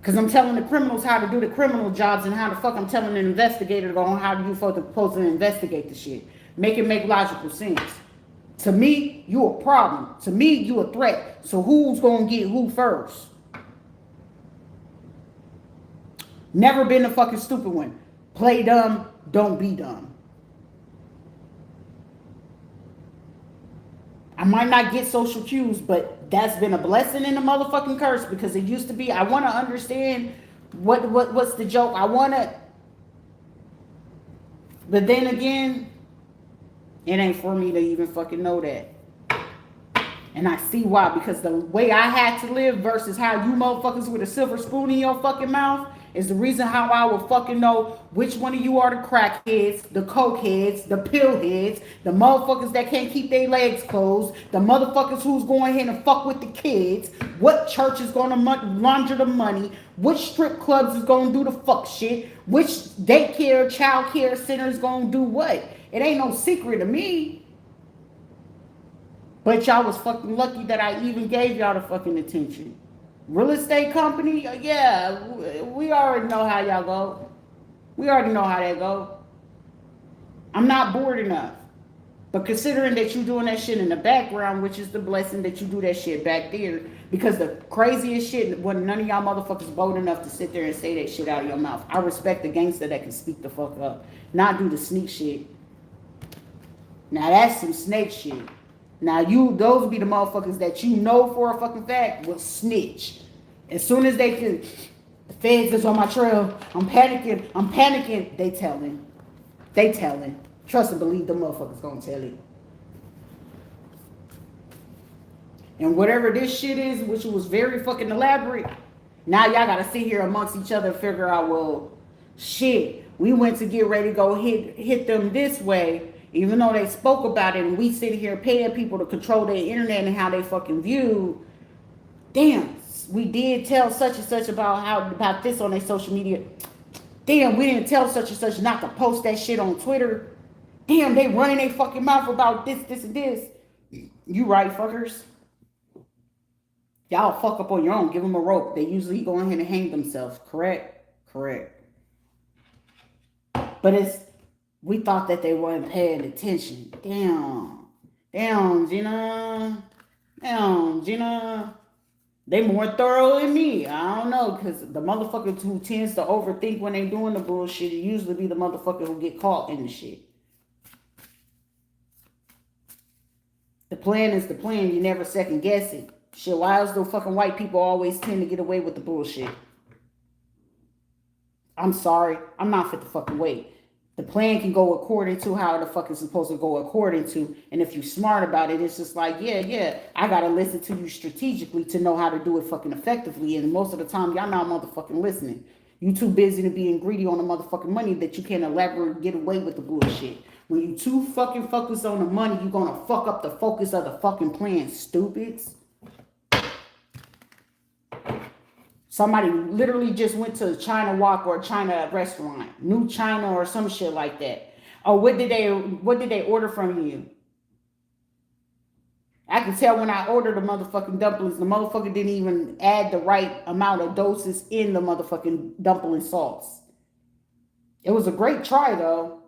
Cause I'm telling the criminals how to do the criminal jobs, and how the fuck I'm telling an investigator on how you supposed to investigate the shit. Make it make logical sense. To me, you a problem. To me, you a threat. So who's gonna get who first? Never been a fucking stupid one. Play dumb, don't be dumb. I might not get social cues, but that's been a blessing and a motherfucking curse, because it used to be, I want to understand what's the joke. I want to, but then again, it ain't for me to even fucking know that. And I see why, because the way I had to live versus how you motherfuckers with a silver spoon in your fucking mouth is the reason how I will fucking know which one of you are the crackheads, the cokeheads, the pillheads, the motherfuckers that can't keep their legs closed, the motherfuckers who's going ahead and fuck with the kids, what church is going to launder the money, which strip clubs is going to do the fuck shit, which daycare, child care center is going to do what. It ain't no secret to me. But y'all was fucking lucky that I even gave y'all the fucking attention. Real estate company, yeah, we already know how y'all go. We already know how that go. I'm not bored enough. But considering that you doing that shit in the background, which is the blessing that you do that shit back there, because the craziest shit, when none of y'all motherfuckers bold enough to sit there and say that shit out of your mouth. I respect the gangster that can speak the fuck up, not do the sneak shit. Now that's some snake shit. Now those be the motherfuckers that you know for a fucking fact will snitch. As soon as they can, the feds is on my trail, I'm panicking, they telling. Trust and believe the motherfuckers gonna tell it. And whatever this shit is, which was very fucking elaborate, now y'all gotta sit here amongst each other and figure out, well, shit, we went to get ready to go hit them this way. Even though they spoke about it, and we sit here paying people to control their internet and how they fucking view. Damn, we did tell such and such about this on their social media. Damn, we didn't tell such and such not to post that shit on Twitter. Damn, they running their fucking mouth about this, and this. You right, fuckers. Y'all fuck up on your own. Give them a rope. They usually go ahead and hang themselves. Correct. But we thought that they weren't paying attention. Damn, Gina. They more thorough than me. I don't know, because the motherfucker who tends to overthink when they doing the bullshit, it usually be the motherfucker who get caught in the shit. The plan is the plan. You never second guess it. Shit, why else do fucking white people always tend to get away with the bullshit? I'm sorry. I'm not fit to fucking wait. The plan can go according to how the fuck it's supposed to go according to. And if you're smart about it, it's just like, yeah, I got to listen to you strategically to know how to do it fucking effectively. And most of the time, y'all not motherfucking listening. You too busy to being greedy on the motherfucking money that you can't elaborate get away with the bullshit. When you too fucking focused on the money, you're going to fuck up the focus of the fucking plan, stupids. Somebody literally just went to a China Walk or a China restaurant, New China or some shit like that. Oh, what did they order from you? I can tell when I ordered the motherfucking dumplings, the motherfucker didn't even add the right amount of doses in the motherfucking dumpling sauce. It was a great try though.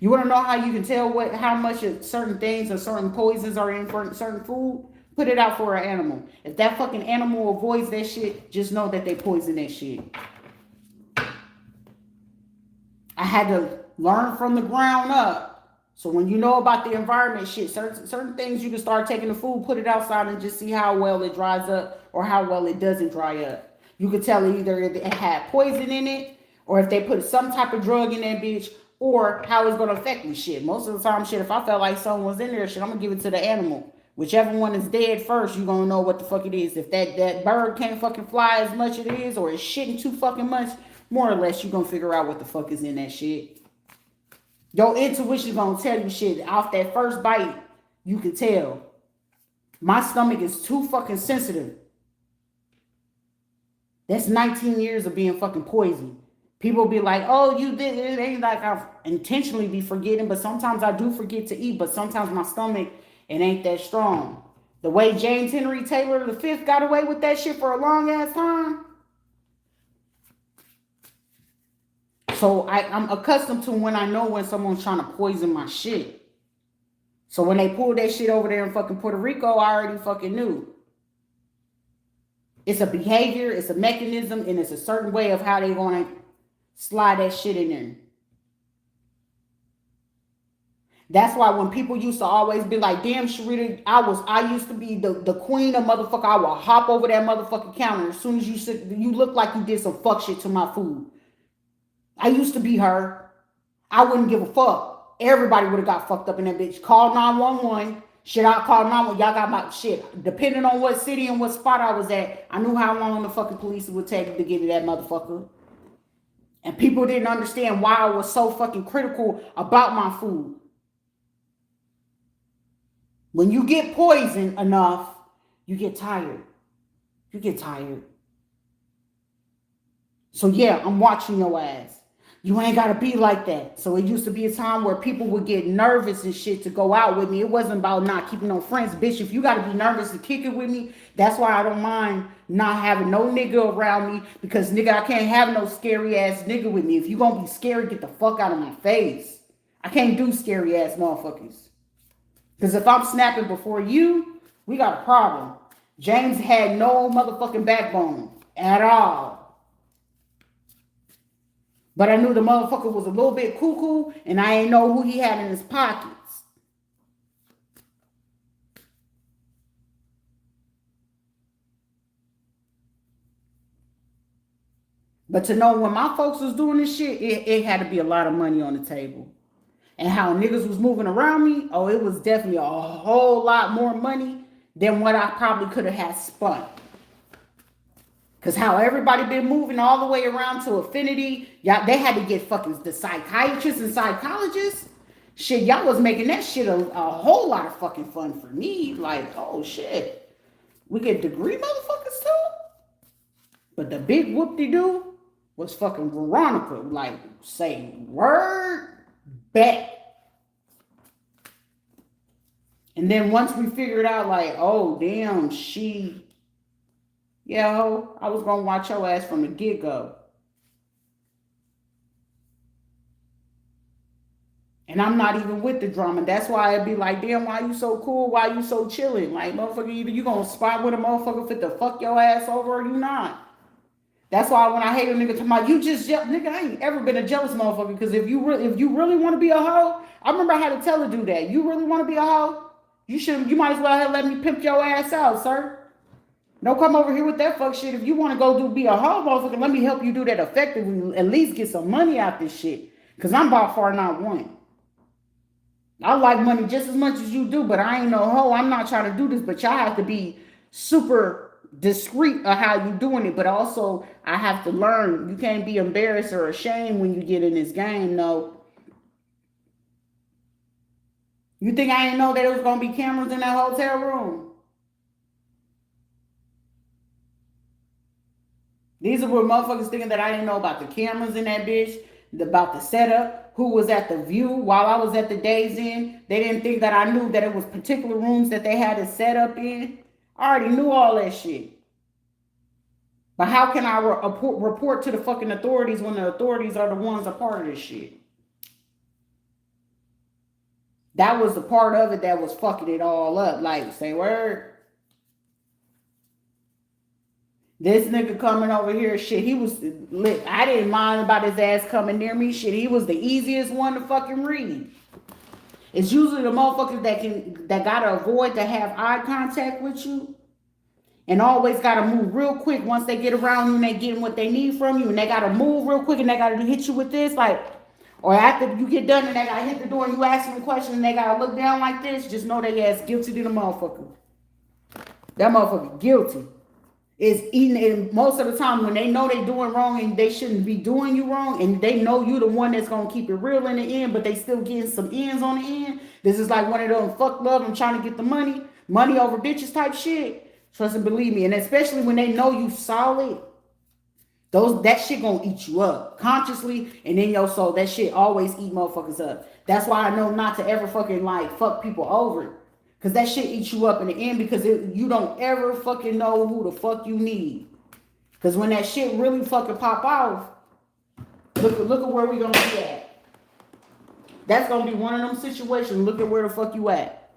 You want to know how you can tell how much of certain things or certain poisons are in for certain food? Put it out for an animal. If that fucking animal avoids that shit, just know that they poison that shit. I had to learn from the ground up So when you know about the environment shit, certain things you can start taking the food, put it outside, and just see how well it dries up or how well it doesn't dry up. You can tell either if it had poison in it or if they put some type of drug in that bitch or how it's gonna affect me shit. Most of the time, shit, if I felt like someone was in there, shit, I'm gonna give it to the animal. Whichever one is dead first, you gonna know what the fuck it is. If that bird can't fucking fly as much as it is or it's shitting too fucking much, more or less you gonna figure out what the fuck is in that shit. Your intuition gonna tell you shit. Off that first bite, you can tell. My stomach is too fucking sensitive. That's 19 years of being fucking poisoned. People be like, oh, you did it. Ain't like I intentionally be forgetting, but sometimes I do forget to eat, but sometimes my stomach, it ain't that strong. The way James Henry Taylor V got away with that shit for a long ass time. So I'm accustomed to when I know when someone's trying to poison my shit. So when they pulled that shit over there in fucking Puerto Rico, I already fucking knew. It's a behavior, it's a mechanism, and it's a certain way of how they going to slide that shit in there. That's why when people used to always be like, damn, Sharita, I used to be the queen of motherfucker. I would hop over that motherfucking counter as soon as you look like you did some fuck shit to my food. I used to be her. I wouldn't give a fuck. Everybody would have got fucked up in that bitch. Call 911. Shit, I called 911. Y'all got my shit. Depending on what city and what spot I was at, I knew how long the fucking police would take to get to that motherfucker. And people didn't understand why I was so fucking critical about my food. When you get poisoned enough, you get tired. You get tired. So yeah, I'm watching your ass. You ain't got to be like that. So it used to be a time where people would get nervous and shit to go out with me. It wasn't about not keeping no friends. Bitch, if you got to be nervous to kick it with me, that's why I don't mind not having no nigga around me. Because nigga, I can't have no scary ass nigga with me. If you going to be scary, get the fuck out of my face. I can't do scary ass motherfuckers. Because if I'm snapping before you, we got a problem. James had no motherfucking backbone at all. But I knew the motherfucker was a little bit cuckoo, and I ain't know who he had in his pockets. But to know when my folks was doing this shit, it had to be a lot of money on the table. And how niggas was moving around me, oh, it was definitely a whole lot more money than what I probably could have had spent. Because how everybody been moving all the way around to Affinity, y'all, they had to get fucking the psychiatrists and psychologists. Shit, y'all was making that shit a whole lot of fucking fun for me. Like, oh shit, we get degree motherfuckers too? But the big whoop-de-doo was fucking Veronica. Like, say word back. And then once we figured out, like, oh damn, yeah, ho, I was gonna watch your ass from the get-go. And I'm not even with the drama. That's why it'd be like, damn, why you so cool? Why you so chilling? Like, motherfucker, either you gonna spot with a motherfucker fit to fuck your ass over or you not. That's why when I hate a nigga talking about, you just, nigga, I ain't ever been a jealous motherfucker. Because if you really want to be a hoe, I remember I had to tell a dude that. You really want to be a hoe? You might as well have let me pimp your ass out, sir. Don't come over here with that fuck shit. If you want to go be a hoe motherfucker, let me help you do that effectively. At least get some money out this shit. Because I'm by far not one. I like money just as much as you do, but I ain't no hoe. I'm not trying to do this, but y'all have to be super discreet of how you doing it. But also, I have to learn. You can't be embarrassed or ashamed when you get in this game, no. You think I didn't know that there was going to be cameras in that hotel room? These are what motherfuckers thinking that I didn't know about the cameras in that bitch, about the setup, who was at the view while I was at the Days Inn. They didn't think that I knew that it was particular rooms that they had to set up in. I already knew all that shit. But how can I report to the fucking authorities when the authorities are the ones a part of this shit? That was the part of it that was fucking it all up. Like, say word. This nigga coming over here, shit, he was lit. I didn't mind about his ass coming near me. Shit, he was the easiest one to fucking read. It's usually the motherfuckers that gotta avoid to have eye contact with you and always gotta move real quick once they get around you and they getting what they need from you, and they gotta move real quick and they gotta hit you with this, like, or after you get done and they gotta hit the door and you ask them a question and they gotta look down like this, just know they ass guilty to the motherfucker. That motherfucker guilty. Is eating it most of the time when they know they doing wrong and they shouldn't be doing you wrong, and they know you the one that's gonna keep it real in the end, but they still getting some ends on the end. This is like one of them fuck love and trying to get the money over bitches type shit. Trust and believe me, and especially when they know you solid, that shit gonna eat you up consciously and in your soul. That shit always eat motherfuckers up. That's why I know not to ever fucking like fuck people over. Because that shit eats you up in the end, because you don't ever fucking know who the fuck you need. Because when that shit really fucking pop off, look at where we gonna be at. That's gonna be one of them situations. Look at where the fuck you at.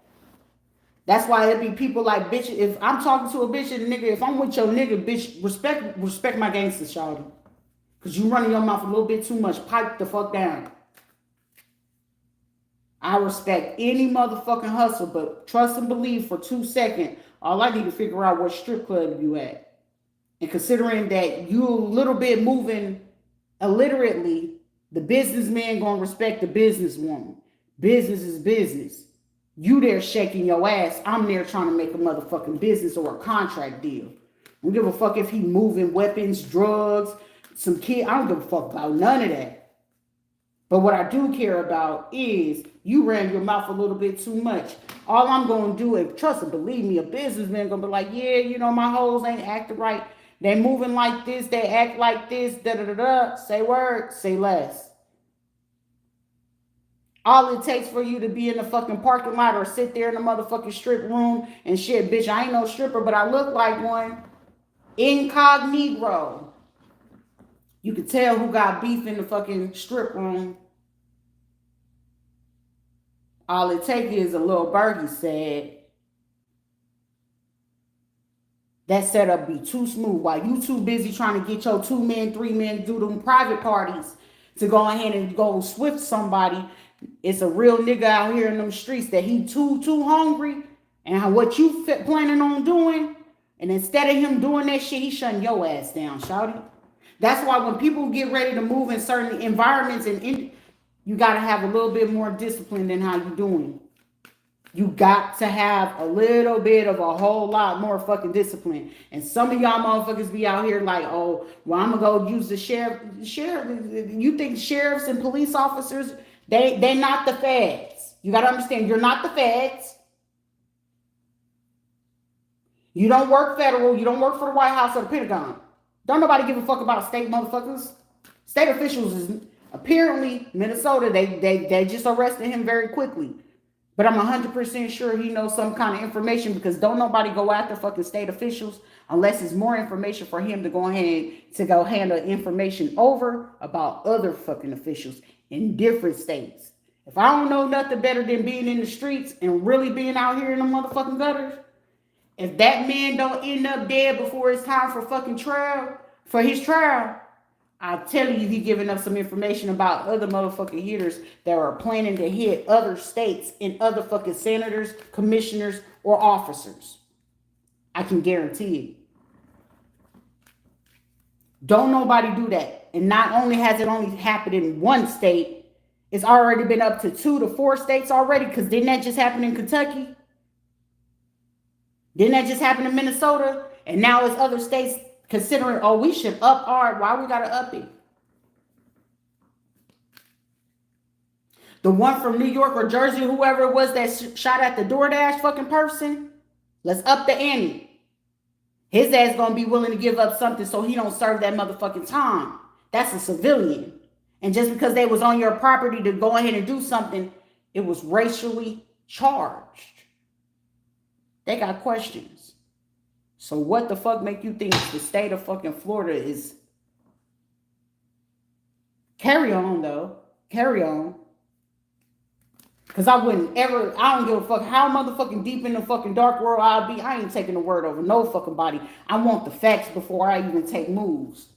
That's why it be people like, bitch, if I'm talking to a bitch and a nigga, if I'm with your nigga, bitch, respect my gangster, shawty. Because you running your mouth a little bit too much. Pipe the fuck down. I respect any motherfucking hustle, but trust and believe for 2 seconds, all I need to figure out what strip club you at. And considering that you a little bit moving illiterately, the businessman gonna respect the businesswoman. Business is business. You there shaking your ass. I'm there trying to make a motherfucking business or a contract deal. I don't give a fuck if he moving weapons, drugs, some kid. I don't give a fuck about none of that. But what I do care about is you ran your mouth a little bit too much. All I'm going to do, and trust and believe me, a businessman going to be like, yeah, you know, my hoes ain't acting right. They moving like this. They act like this. Da-da-da-da. Say word, say less. All it takes for you to be in the fucking parking lot or sit there in the motherfucking strip room and shit, bitch, I ain't no stripper, but I look like one. Incognito. You can tell who got beef in the fucking strip room. All it takes is a little Bergie said. That setup be too smooth while you too busy trying to get your 2 men, 3 men, do them private parties to go ahead and go swift somebody. It's a real nigga out here in them streets that he too hungry. And what you planning on doing, and instead of him doing that shit, he shutting your ass down, shawty. That's why when people get ready to move in certain environments, you got to have a little bit more discipline than how you doing. You got to have a little bit of a whole lot more fucking discipline. And some of y'all motherfuckers be out here like, oh, well, I'm going to go use the sheriff. You think sheriffs and police officers, they're not the feds. You got to understand, you're not the feds. You don't work federal. You don't work for the White House or the Pentagon. Don't nobody give a fuck about state motherfuckers. State officials is apparently Minnesota. They just arrested him very quickly. But I'm 100% sure he knows some kind of information, because don't nobody go after fucking state officials unless it's more information for him to go ahead to go handle information over about other fucking officials in different states. If I don't know nothing better than being in the streets and really being out here in the motherfucking gutters, if that man don't end up dead before it's time for fucking his trial, I'll tell you he giving up some information about other motherfucking hitters that are planning to hit other states and other fucking senators, commissioners, or officers. I can guarantee it. Don't nobody do that. And not only has it only happened in one state, it's already been up to 2 to 4 states already, because didn't that just happen in Kentucky? Didn't that just happen in Minnesota? And now it's other states considering, oh, we should up our, why we got to up it? The one from New York or Jersey, whoever it was that shot at the DoorDash fucking person, let's up the ante. His ass going to be willing to give up something so he don't serve that motherfucking time. That's a civilian. And just because they was on your property to go ahead and do something, it was racially charged. They got questions. So what the fuck make you think the state of fucking Florida is? Carry on, though. Carry on. Because I don't give a fuck how motherfucking deep in the fucking dark world I'll be. I ain't taking the word over no fucking body. I want the facts before I even take moves.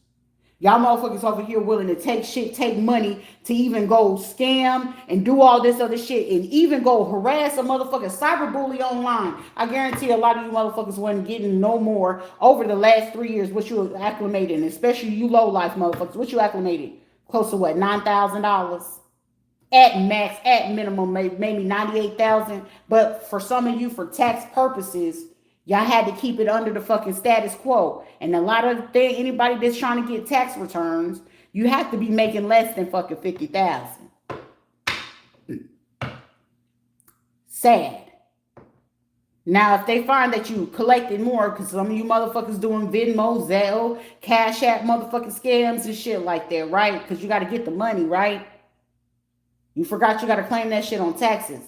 Y'all motherfuckers over here willing to take shit, take money to even go scam and do all this other shit and even go harass a motherfucking cyberbully online. I guarantee a lot of you motherfuckers wasn't getting no more over the last 3 years what you acclimated, especially you low life motherfuckers. What you acclimated? Close to what, $9,000? At max, at minimum, maybe 98,000. But for some of you, for tax purposes, y'all had to keep it under the fucking status quo. And a lot of anybody that's trying to get tax returns, you have to be making less than fucking 50,000. Sad. Now, if they find that you collected more, because some of you motherfuckers doing Venmo, Zelle, Cash App motherfucking scams and shit like that, right? Because you got to get the money, right? You forgot you got to claim that shit on taxes.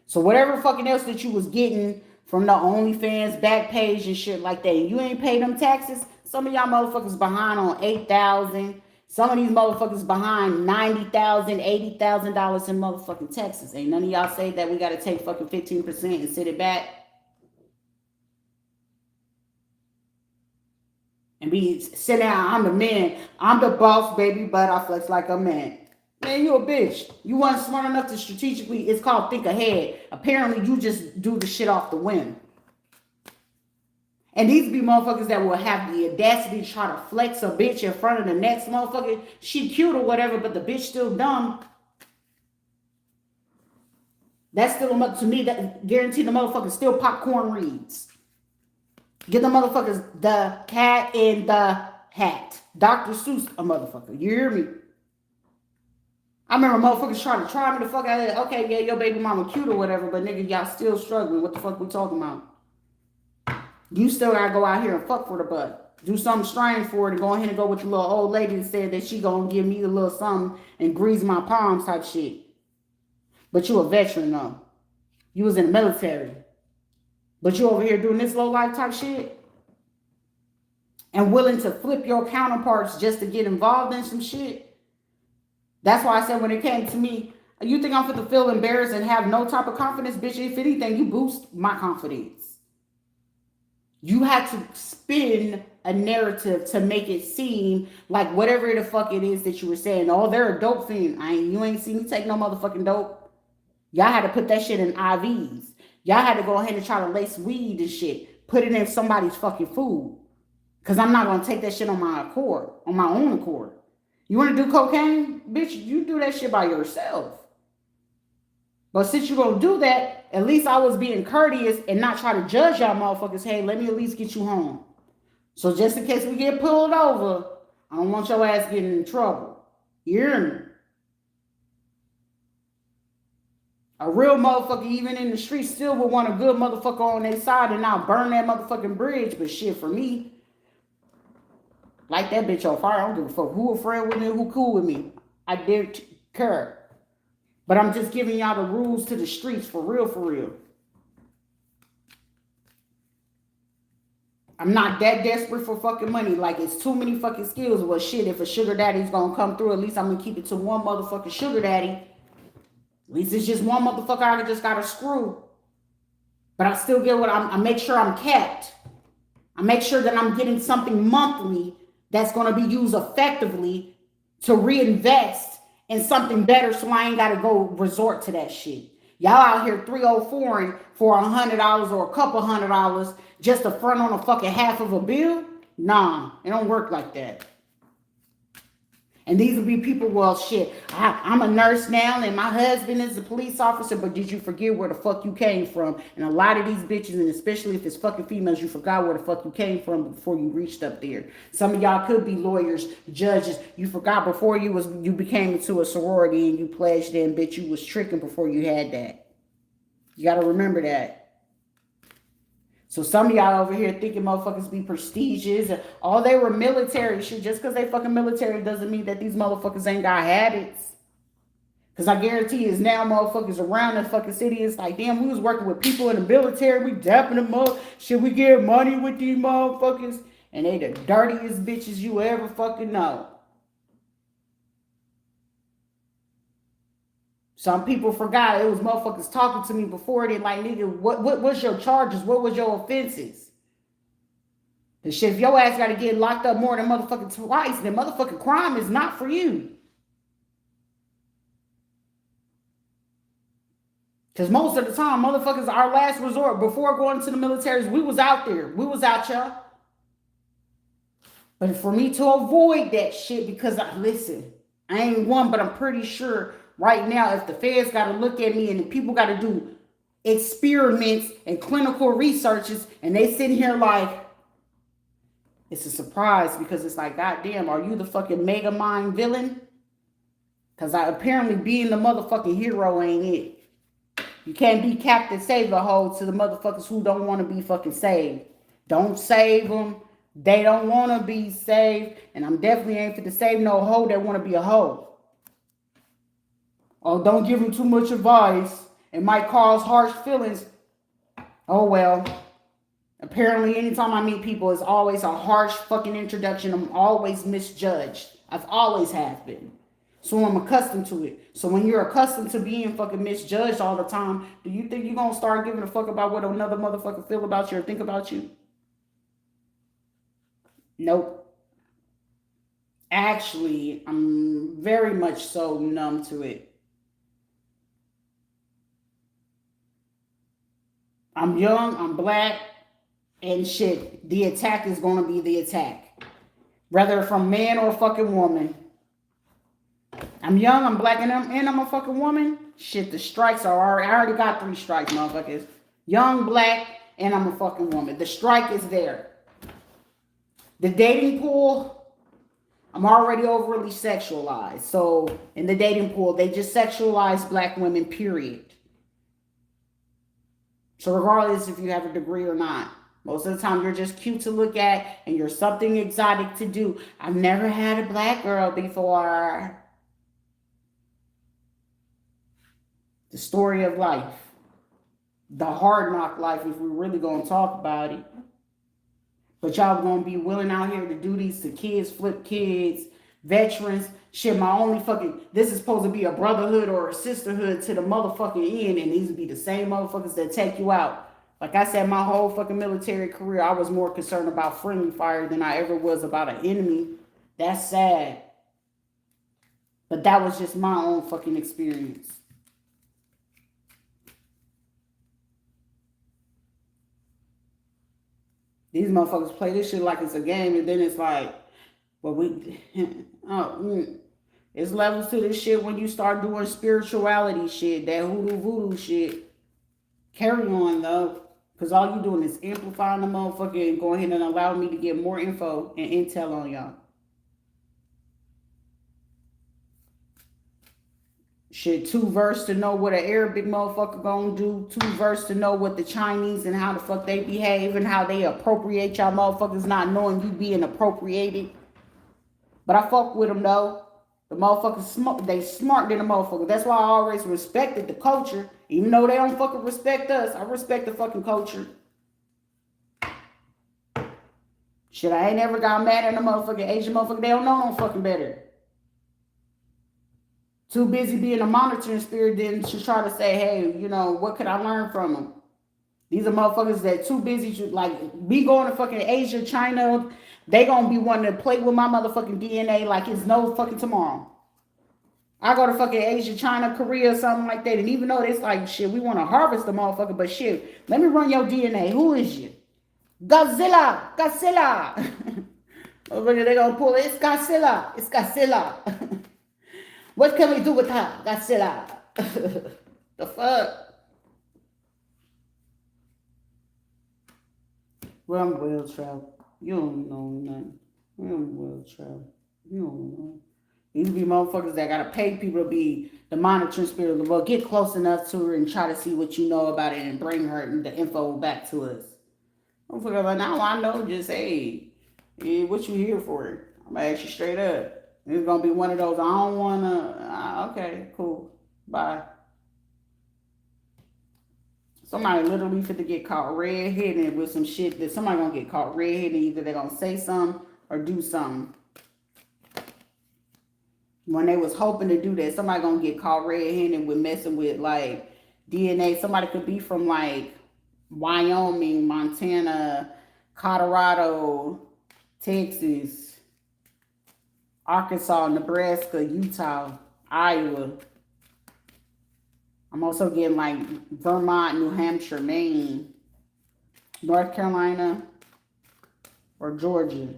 So whatever fucking else that you was getting from the OnlyFans back page and shit like that, and you ain't paid them taxes, some of y'all motherfuckers behind on $8,000. Some of these motherfuckers behind $90,000, $80,000 in motherfucking taxes. Ain't none of y'all say that we got to take fucking 15% and sit it back and be sit down. I'm the man. I'm the boss, baby, but I flex like a man. Man, you a bitch. You weren't smart enough to strategically, it's called think ahead. Apparently, you just do the shit off the whim. And these be motherfuckers that will have the audacity to try to flex a bitch in front of the next motherfucker. She cute or whatever, but the bitch still dumb. That's still, to me, that guarantee the motherfucker still popcorn reads. Get the motherfuckers the cat in the hat. Dr. Seuss a motherfucker. You hear me? I remember motherfuckers trying to try me the fuck out of it. Okay, yeah, your baby mama cute or whatever, but nigga, y'all still struggling. What the fuck we talking about? You still gotta go out here and fuck for the butt. Do something strange for it and go ahead and go with the little old lady that said that she gonna give me a little something and grease my palms type shit. But you a veteran though. You was in the military. But you over here doing this low life type shit? And willing to flip your counterparts just to get involved in some shit? That's why I said when it came to me, you think I'm going to feel embarrassed and have no type of confidence? Bitch, if anything, you boost my confidence. You had to spin a narrative to make it seem like whatever the fuck it is that you were saying. Oh, they're a dope fiend. You ain't seen me take no motherfucking dope. Y'all had to put that shit in IVs. Y'all had to go ahead and try to lace weed and shit. Put it in somebody's fucking food. Because I'm not going to take that shit on my accord, on my own accord. You want to do cocaine? Bitch, you do that shit by yourself. But since you're going to do that, at least I was being courteous and not try to judge y'all motherfuckers. Hey, let me at least get you home. So just in case we get pulled over, I don't want your ass getting in trouble. You hear me? A real motherfucker, even in the street, still would want a good motherfucker on their side and not burn that motherfucking bridge. But shit, for me, light that bitch on fire. I don't give a fuck who a friend with me, who cool with me. I didn't care. But I'm just giving y'all the rules to the streets for real, for real. I'm not that desperate for fucking money. Like, it's too many fucking skills. Well, shit, if a sugar daddy's gonna come through, at least I'm gonna keep it to one motherfucking sugar daddy. At least it's just one motherfucker I just gotta screw. But I still get what I make sure I'm kept. I make sure that I'm getting something monthly that's going to be used effectively to reinvest in something better so I ain't got to go resort to that shit. Y'all out here 304ing for $100 or a couple $100 just to front on a fucking half of a bill? Nah, it don't work like that. And these will be people, well, shit, I'm a nurse now and my husband is a police officer, but did you forget where the fuck you came from? And a lot of these bitches, and especially if it's fucking females, you forgot where the fuck you came from before you reached up there. Some of y'all could be lawyers, judges. You forgot before you became into a sorority and you pledged in, bitch, you was tricking before you had that. You got to remember that. So some of y'all over here thinking motherfuckers be prestigious and all they were military shit. Just because they fucking military doesn't mean that these motherfuckers ain't got habits. Because I guarantee is now motherfuckers around the fucking city. It's like, damn, we was working with people in the military. We dapping them up. Should we get money with these motherfuckers? And they the dirtiest bitches you ever fucking know. Some people forgot it was motherfuckers talking to me before. They like, nigga, what was your charges? What was your offenses? The shit, if your ass got to get locked up more than motherfucking twice, then motherfucking crime is not for you. Because most of the time, motherfuckers, our last resort before going to the militaries, we was out there. We was out, y'all. But for me to avoid that shit, because listen, I ain't one, but I'm pretty sure right now, if the feds got to look at me and the people got to do experiments and clinical researches, and they sitting here like, it's a surprise, because it's like, goddamn, are you the fucking mega mind villain? Because apparently being the motherfucking hero ain't it. You can't be Captain Save-A-Hole to the motherfuckers who don't want to be fucking saved. Don't save them. They don't want to be saved. And I'm definitely ain't fit to save no hoe that want to be a hoe. Oh, don't give them too much advice. It might cause harsh feelings. Oh, well. Apparently, anytime I meet people, it's always a harsh fucking introduction. I'm always misjudged. I've always have been. So I'm accustomed to it. So when you're accustomed to being fucking misjudged all the time, do you think you're going to start giving a fuck about what another motherfucker feel about you or think about you? Nope. Actually, I'm very much so numb to it. I'm young, I'm black, and shit. The attack is going to be the attack. Whether from man or fucking woman. I'm young, I'm black, and I'm a fucking woman. Shit, the strikes are already, I already got 3 strikes, motherfuckers. Young, black, and I'm a fucking woman. The strike is there. The dating pool, I'm already overly sexualized. So in the dating pool, they just sexualize black women, period. So regardless if you have a degree or not, most of the time you're just cute to look at and you're something exotic to do. I've never had a black girl before. The story of life. The hard knock life, if we're really going to talk about it. But y'all going to be willing out here to do these to kids, flip kids, veterans. Shit, my only fucking, this is supposed to be a brotherhood or a sisterhood to the motherfucking end, and these would be the same motherfuckers that take you out. Like I said, my whole fucking military career, I was more concerned about friendly fire than I ever was about an enemy. That's sad. But that was just my own fucking experience. These motherfuckers play this shit like it's a game, and then it's like, well, it's levels to this shit when you start doing spirituality shit, that hoodoo voodoo shit. Carry on, though, because all you doing is amplifying the motherfucker and going ahead and allowing me to get more info and intel on y'all. Shit, 2 verse to know what an Arabic motherfucker gonna do. 2 verse to know what the Chinese and how the fuck they behave and how they appropriate y'all motherfuckers, not knowing you being appropriated. But I fuck with them though. The motherfuckers smart. They smart than a motherfucker. That's why I always respected the culture. Even though they don't fucking respect us, I respect the fucking culture. Shit, I ain't never got mad at a motherfucking Asian motherfucker. They don't know no fucking better. Too busy being a monitoring spirit than to try to say, hey, you know, what could I learn from them? These are motherfuckers that too busy to, like, me going to fucking Asia, China, they gonna be wanting to play with my motherfucking DNA like it's no fucking tomorrow. I go to fucking Asia, China, Korea, something like that, and even though it's like, shit, we want to harvest the motherfucker, but shit, let me run your DNA. Who is you? Godzilla! Godzilla! Motherfucker, they gonna pull it. It's Godzilla! It's Godzilla! What can we do with her? Godzilla. The fuck? Well, I'm well traveled. You don't know nothing. I'm well traveled. You don't know. These be motherfuckers that gotta pay people to be the monitoring spirit of the world. Get close enough to her and try to see what you know about it and bring her the info back to us. Motherfucker, like, now I know, just, hey, what you here for? I'm gonna ask you straight up. It's going to be one of those, I don't want to, okay, cool, bye. Somebody literally fit to get caught red-handed with some shit that somebody going to get caught red-handed. Either they're going to say something or do something. When they was hoping to do that, somebody going to get caught red-handed with messing with, like, DNA. Somebody could be from, like, Wyoming, Montana, Colorado, Texas, Arkansas, Nebraska, Utah, Iowa. I'm also getting like Vermont, New Hampshire, Maine, North Carolina, or Georgia.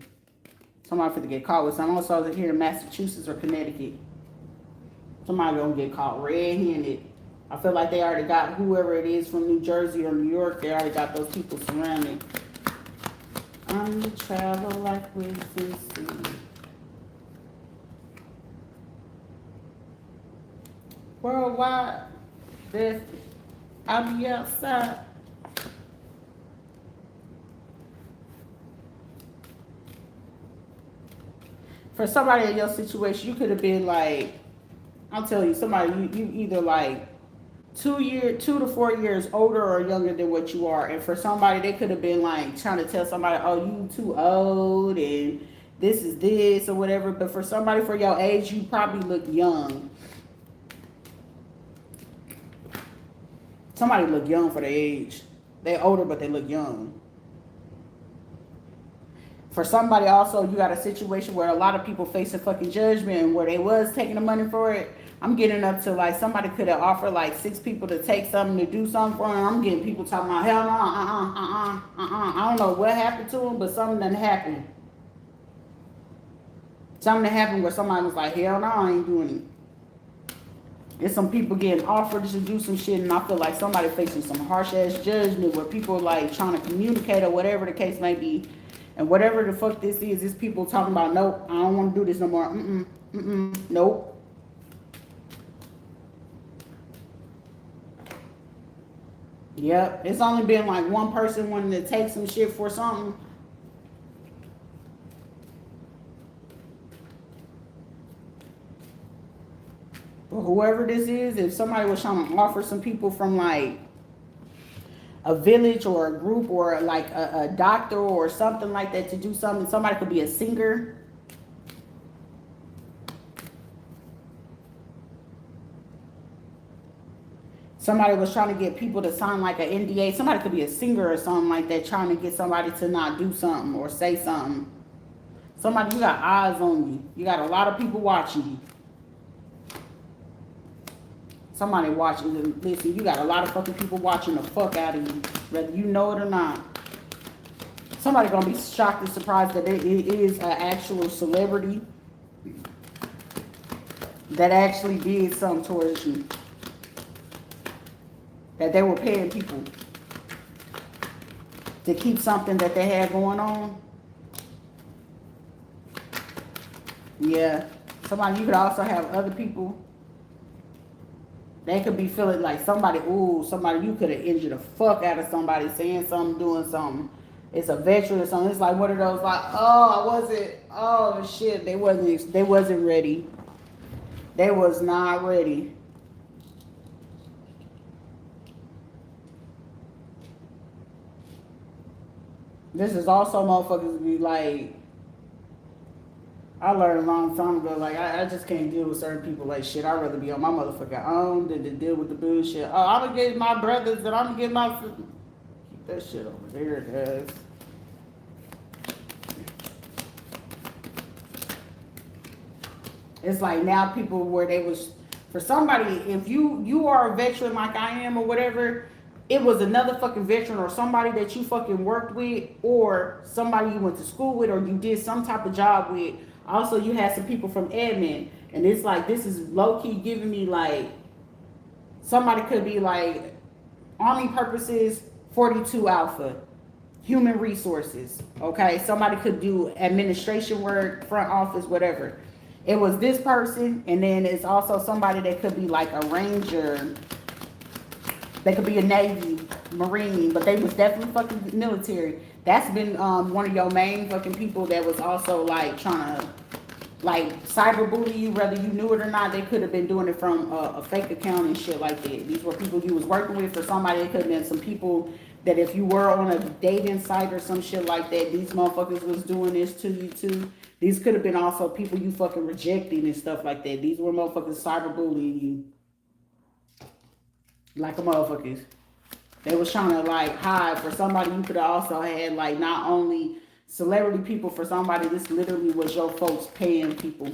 Somebody finna get caught with some. I'm also here in Massachusetts or Connecticut. Somebody gonna get caught red-handed. I feel like they already got whoever it is from New Jersey or New York. They already got those people surrounded. I'm the travel like with the sea. Worldwide, I'll be outside. For somebody in your situation, you could have been like, I'll tell you, somebody you either like 2 to 4 years older or younger than what you are. And for somebody, they could have been like trying to tell somebody, oh, you too old and this is this or whatever. But for somebody for your age, you probably look young. Somebody look young for their age. They're older, but they look young. For somebody also, you got a situation where a lot of people face a fucking judgment and where they was taking the money for it. I'm getting up to like somebody could have offered like 6 people to take something to do something for them. I'm getting people talking about hell no, I don't know what happened to them, but something done happened. Something that happened where somebody was like, hell no, I ain't doing it. There's some people getting offered to do some shit, and I feel like somebody facing some harsh ass judgment where people like trying to communicate or whatever the case may be. And whatever the fuck this is people talking about, nope, I don't want to do this no more. Nope. Yep, it's only been like one person wanting to take some shit for something. But whoever this is, if somebody was trying to offer some people from like a village or a group or like a doctor or something like that to do something, somebody could be a singer. Somebody was trying to get people to sign like an NDA. Somebody could be a singer or something like that, trying to get somebody to not do something or say something. Somebody, you got eyes on you. You got a lot of people watching you. Somebody watching. Listen, you got a lot of fucking people watching the fuck out of you, whether you know it or not. Somebody gonna be shocked and surprised that it is an actual celebrity that actually did something towards you. That they were paying people to keep something that they had going on. Yeah. Somebody, you could also have other people. They could be feeling like somebody, you could have injured the fuck out of somebody saying something, doing something. It's a veteran or something. It's like one of those like, shit, they wasn't ready. They was not ready. This is also motherfuckers be like, I learned a long time ago, like, I just can't deal with certain people like shit. I'd rather be on my motherfucking own than to deal with the bullshit. Oh, I'm gonna get my brothers and I'm gonna get my... Keep that shit over there, guys. It's like now people where they was... For somebody, if you are a veteran like I am or whatever, it was another fucking veteran or somebody that you fucking worked with or somebody you went to school with or you did some type of job with. Also, you had some people from admin. And it's like, this is low-key giving me like, somebody could be like, Army purposes, 42 Alpha, human resources, okay? Somebody could do administration work, front office, whatever. It was this person, and then it's also somebody that could be like a ranger. They could be a Navy, Marine, but they was definitely fucking military. That's been one of your main fucking people that was also like trying to like cyberbully you, whether you knew it or not. They could have been doing it from a fake account and shit like that. These were people you was working with. For somebody, it could have been some people that if you were on a dating site or some shit like that, these motherfuckers was doing this to you too. These could have been also people you fucking rejecting and stuff like that. These were motherfuckers cyberbullying you. Like a motherfuckers. They was trying to like hide. For somebody, you could have also had like not only celebrity people. For somebody, this literally was your folks paying people.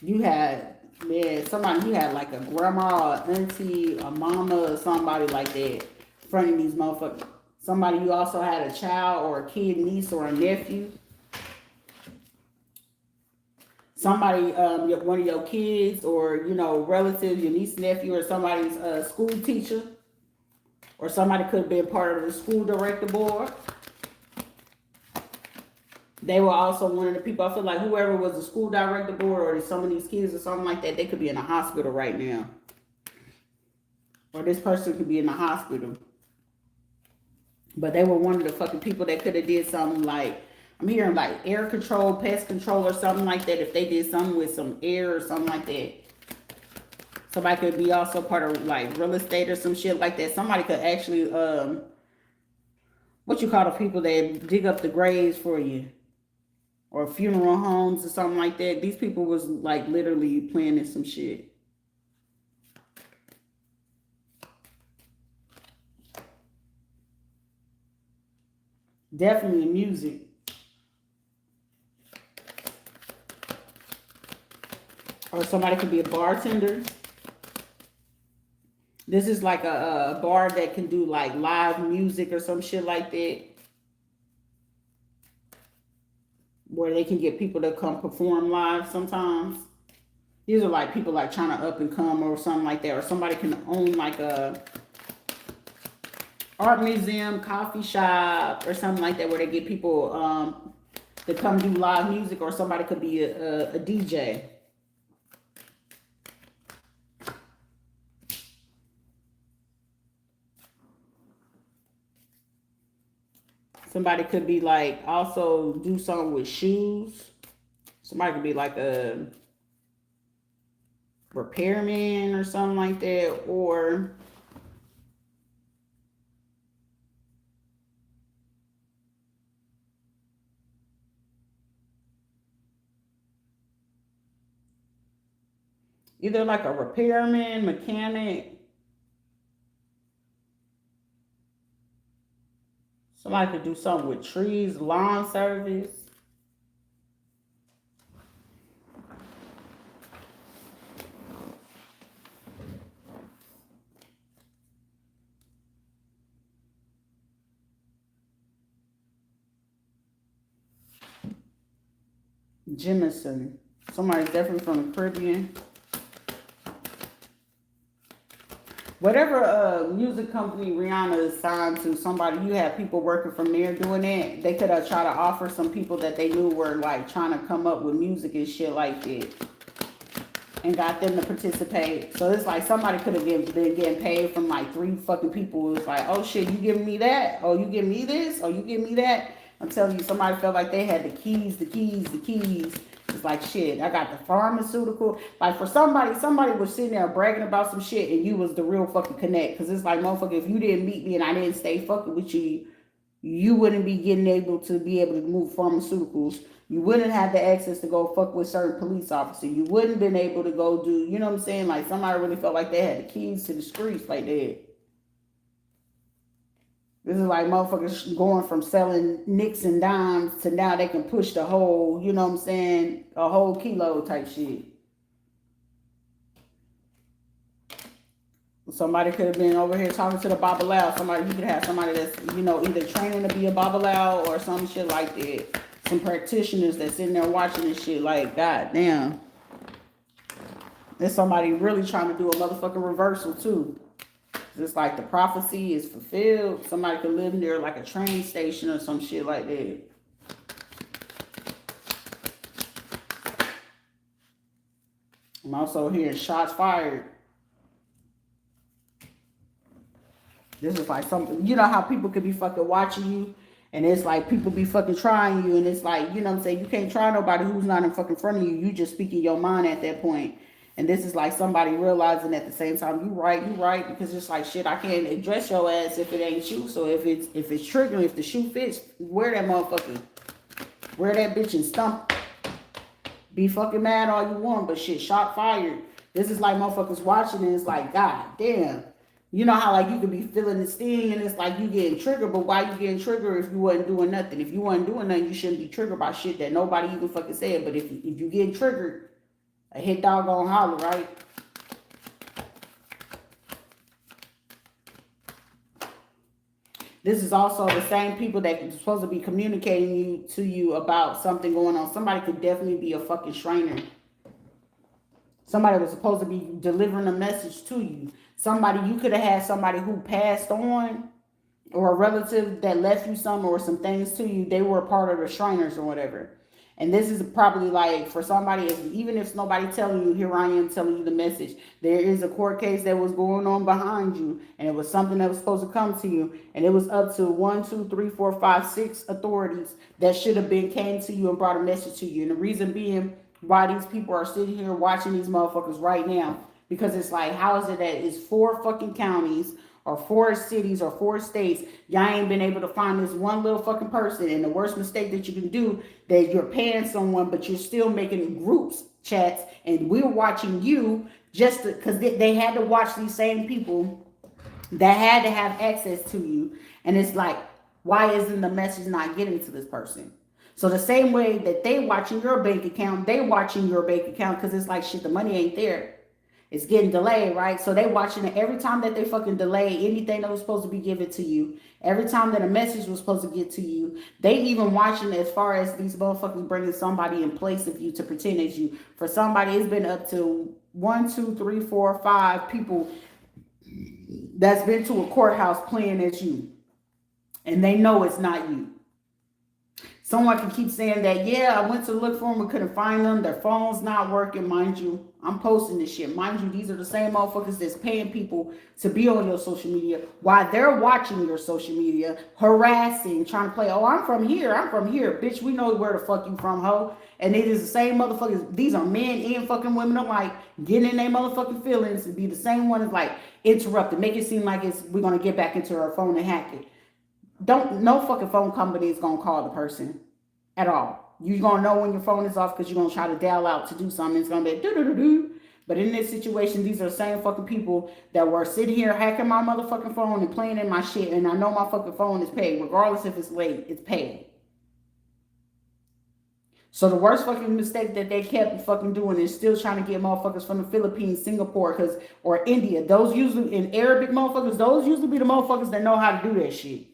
You had, man, somebody, you had like a grandma, or auntie, a mama, or somebody like that fronting these motherfuckers. Somebody, you also had a child or a kid, niece, or a nephew. Somebody, one of your kids, or you know, relatives, your niece, nephew, or somebody's school teacher, or somebody could have been part of the school director board. They were also one of the people. I feel like whoever was the school director board, or some of these kids or something like that, they could be in a hospital right now, or this person could be in the hospital. But they were one of the fucking people that could have did something like, I'm hearing like air control, pest control, or something like that. If they did something with some air or something like that. Somebody could be also part of like real estate or some shit like that. Somebody could actually, what you call the people that dig up the graves for you? Or funeral homes or something like that. These people was like literally planning some shit. Definitely music. Or somebody could be a bartender. This is like a bar that can do like live music or some shit like that. Where they can get people to come perform live sometimes. These are like people like trying to up and come or something like that. Or somebody can own like a art museum, coffee shop, or something like that, where they get people to come do live music. Or somebody could be a DJ. Somebody could be like also do something with shoes. Somebody could be like a repairman or something like that. Or either like a repairman, mechanic. Somebody could do something with trees, lawn service. Jemison. Somebody definitely from the Caribbean. Whatever music company Rihanna is signed to, somebody, you have people working from there doing that. They could have tried to offer some people that they knew were like trying to come up with music and shit like that, and got them to participate. So it's like somebody could have been getting paid from like 3 fucking people. It's like, oh shit, you giving me that? Oh, you give me this? Oh, you give me that? I'm telling you, somebody felt like they had the keys. It's like, shit, I got the pharmaceutical. Like, for somebody was sitting there bragging about some shit, and you was the real fucking connect. Because it's like, motherfucker, if you didn't meet me and I didn't stay fucking with you, you wouldn't be able to move pharmaceuticals. You wouldn't have the access to go fuck with certain police officers. You wouldn't been able to go do, you know what I'm saying? Like, somebody really felt like they had the keys to the streets like that. This is like motherfuckers going from selling nicks and dimes to now they can push the whole, you know what I'm saying, a whole kilo type shit. Somebody could have been over here talking to the babalao. Somebody, you could have somebody that's, you know, either training to be a babalao or some shit like that. Some practitioners that's sitting there watching this shit like, god damn. There's somebody really trying to do a motherfucking reversal too. Just like the prophecy is fulfilled. Somebody could live near like a train station or some shit like that. I'm also hearing shots fired. This is like something, you know how people could be fucking watching you, and it's like people be fucking trying you, and it's like, you know what I'm saying, you can't try nobody who's not in fucking front of you. You just speaking your mind at that point. And this is like somebody realizing at the same time, you right, because it's like, shit, I can't address your ass if it ain't you. So if it's triggering, if the shoe fits, wear that motherfucker. Wear that bitch and stump. Be fucking mad all you want, but shit, shot fired. This is like motherfuckers watching and it's like, God damn. You know how like you could be feeling the sting and it's like you getting triggered, but why you getting triggered if you wasn't doing nothing? If you wasn't doing nothing, you shouldn't be triggered by shit that nobody even fucking said. But if you getting triggered, a hit dog gonna holler, right? This is also the same people that are supposed to be communicating to you about something going on. Somebody could definitely be a fucking strainer. Somebody was supposed to be delivering a message to you. Somebody, you could have had somebody who passed on or a relative that left you some or some things to you. They were a part of the Shriners or whatever. And this is probably like for somebody, even if nobody telling you, here I am telling you the message. There is a court case that was going on behind you, and it was something that was supposed to come to you, and it was up to 1, 2, 3, 4, 5, 6 authorities that should have been came to you and brought a message to you. And the reason being why these people are sitting here watching these motherfuckers right now, because it's like, how is it that it's 4 fucking counties or 4 cities or 4 states, y'all ain't been able to find this one little fucking person? And the worst mistake that you can do, that you're paying someone, but you're still making groups chats, and we're watching you just because they had to watch these same people that had to have access to you. And it's like, why isn't the message not getting to this person? So the same way that they watching your bank account, they watching your bank account because it's like, shit, the money ain't there. It's getting delayed, right? So they watching it every time that they fucking delay anything that was supposed to be given to you. Every time that a message was supposed to get to you. They even watching as far as these motherfuckers bringing somebody in place of you to pretend as you. For somebody, it's been up to 1, 2, 3, 4, 5 people that's been to a courthouse playing as you. And they know it's not you. Someone can keep saying that, yeah, I went to look for them, we couldn't find them, their phone's not working. Mind you, I'm posting this shit. Mind you, these are the same motherfuckers that's paying people to be on your social media while they're watching your social media, harassing, trying to play, oh, I'm from here. Bitch, we know where the fuck you from, ho. And it is the same motherfuckers. These are men and fucking women alike getting in their motherfucking feelings to be the same one as like interrupted, make it seem like we're going to get back into our phone and hack it. No fucking phone company is going to call the person at all. You're going to know when your phone is off because you're going to try to dial out to do something. It's going to be do-do-do-do. But in this situation, these are the same fucking people that were sitting here hacking my motherfucking phone and playing in my shit. And I know my fucking phone is paid. Regardless if it's late, it's paid. So the worst fucking mistake that they kept fucking doing is still trying to get motherfuckers from the Philippines, Singapore, or India. Those usually, in Arabic motherfuckers, those usually be the motherfuckers that know how to do that shit.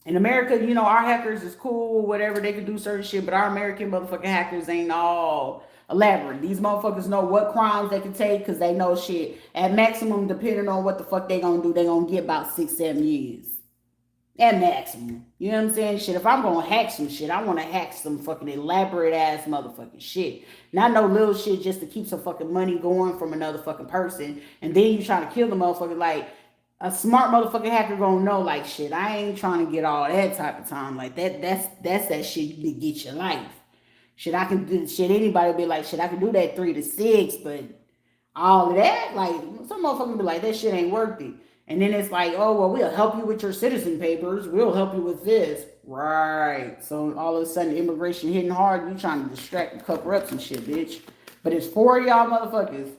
In America, you know, our hackers is cool, whatever, they can do certain shit, but our American motherfucking hackers ain't all elaborate. These motherfuckers know what crimes they can take because they know shit. At maximum, depending on what the fuck they gonna do, they gonna get about 6-7 years. At maximum. You know what I'm saying? Shit, if I'm gonna hack some shit, I wanna hack some fucking elaborate ass motherfucking shit. Not no little shit just to keep some fucking money going from another fucking person. And then you trying to kill the motherfucker. Like, a smart motherfucking hacker gonna know, like, shit, I ain't trying to get all that type of time. Like, that's that shit you can get your life. Shit, I can do shit, anybody be like, shit, I can do that 3 to 6, but all of that, like, some motherfuckers be like, that shit ain't worth it. And then it's like, oh, well, we'll help you with your citizen papers. We'll help you with this. Right. So all of a sudden, immigration hitting hard. You trying to distract and cover up some shit, bitch. But it's 4 of y'all motherfuckers.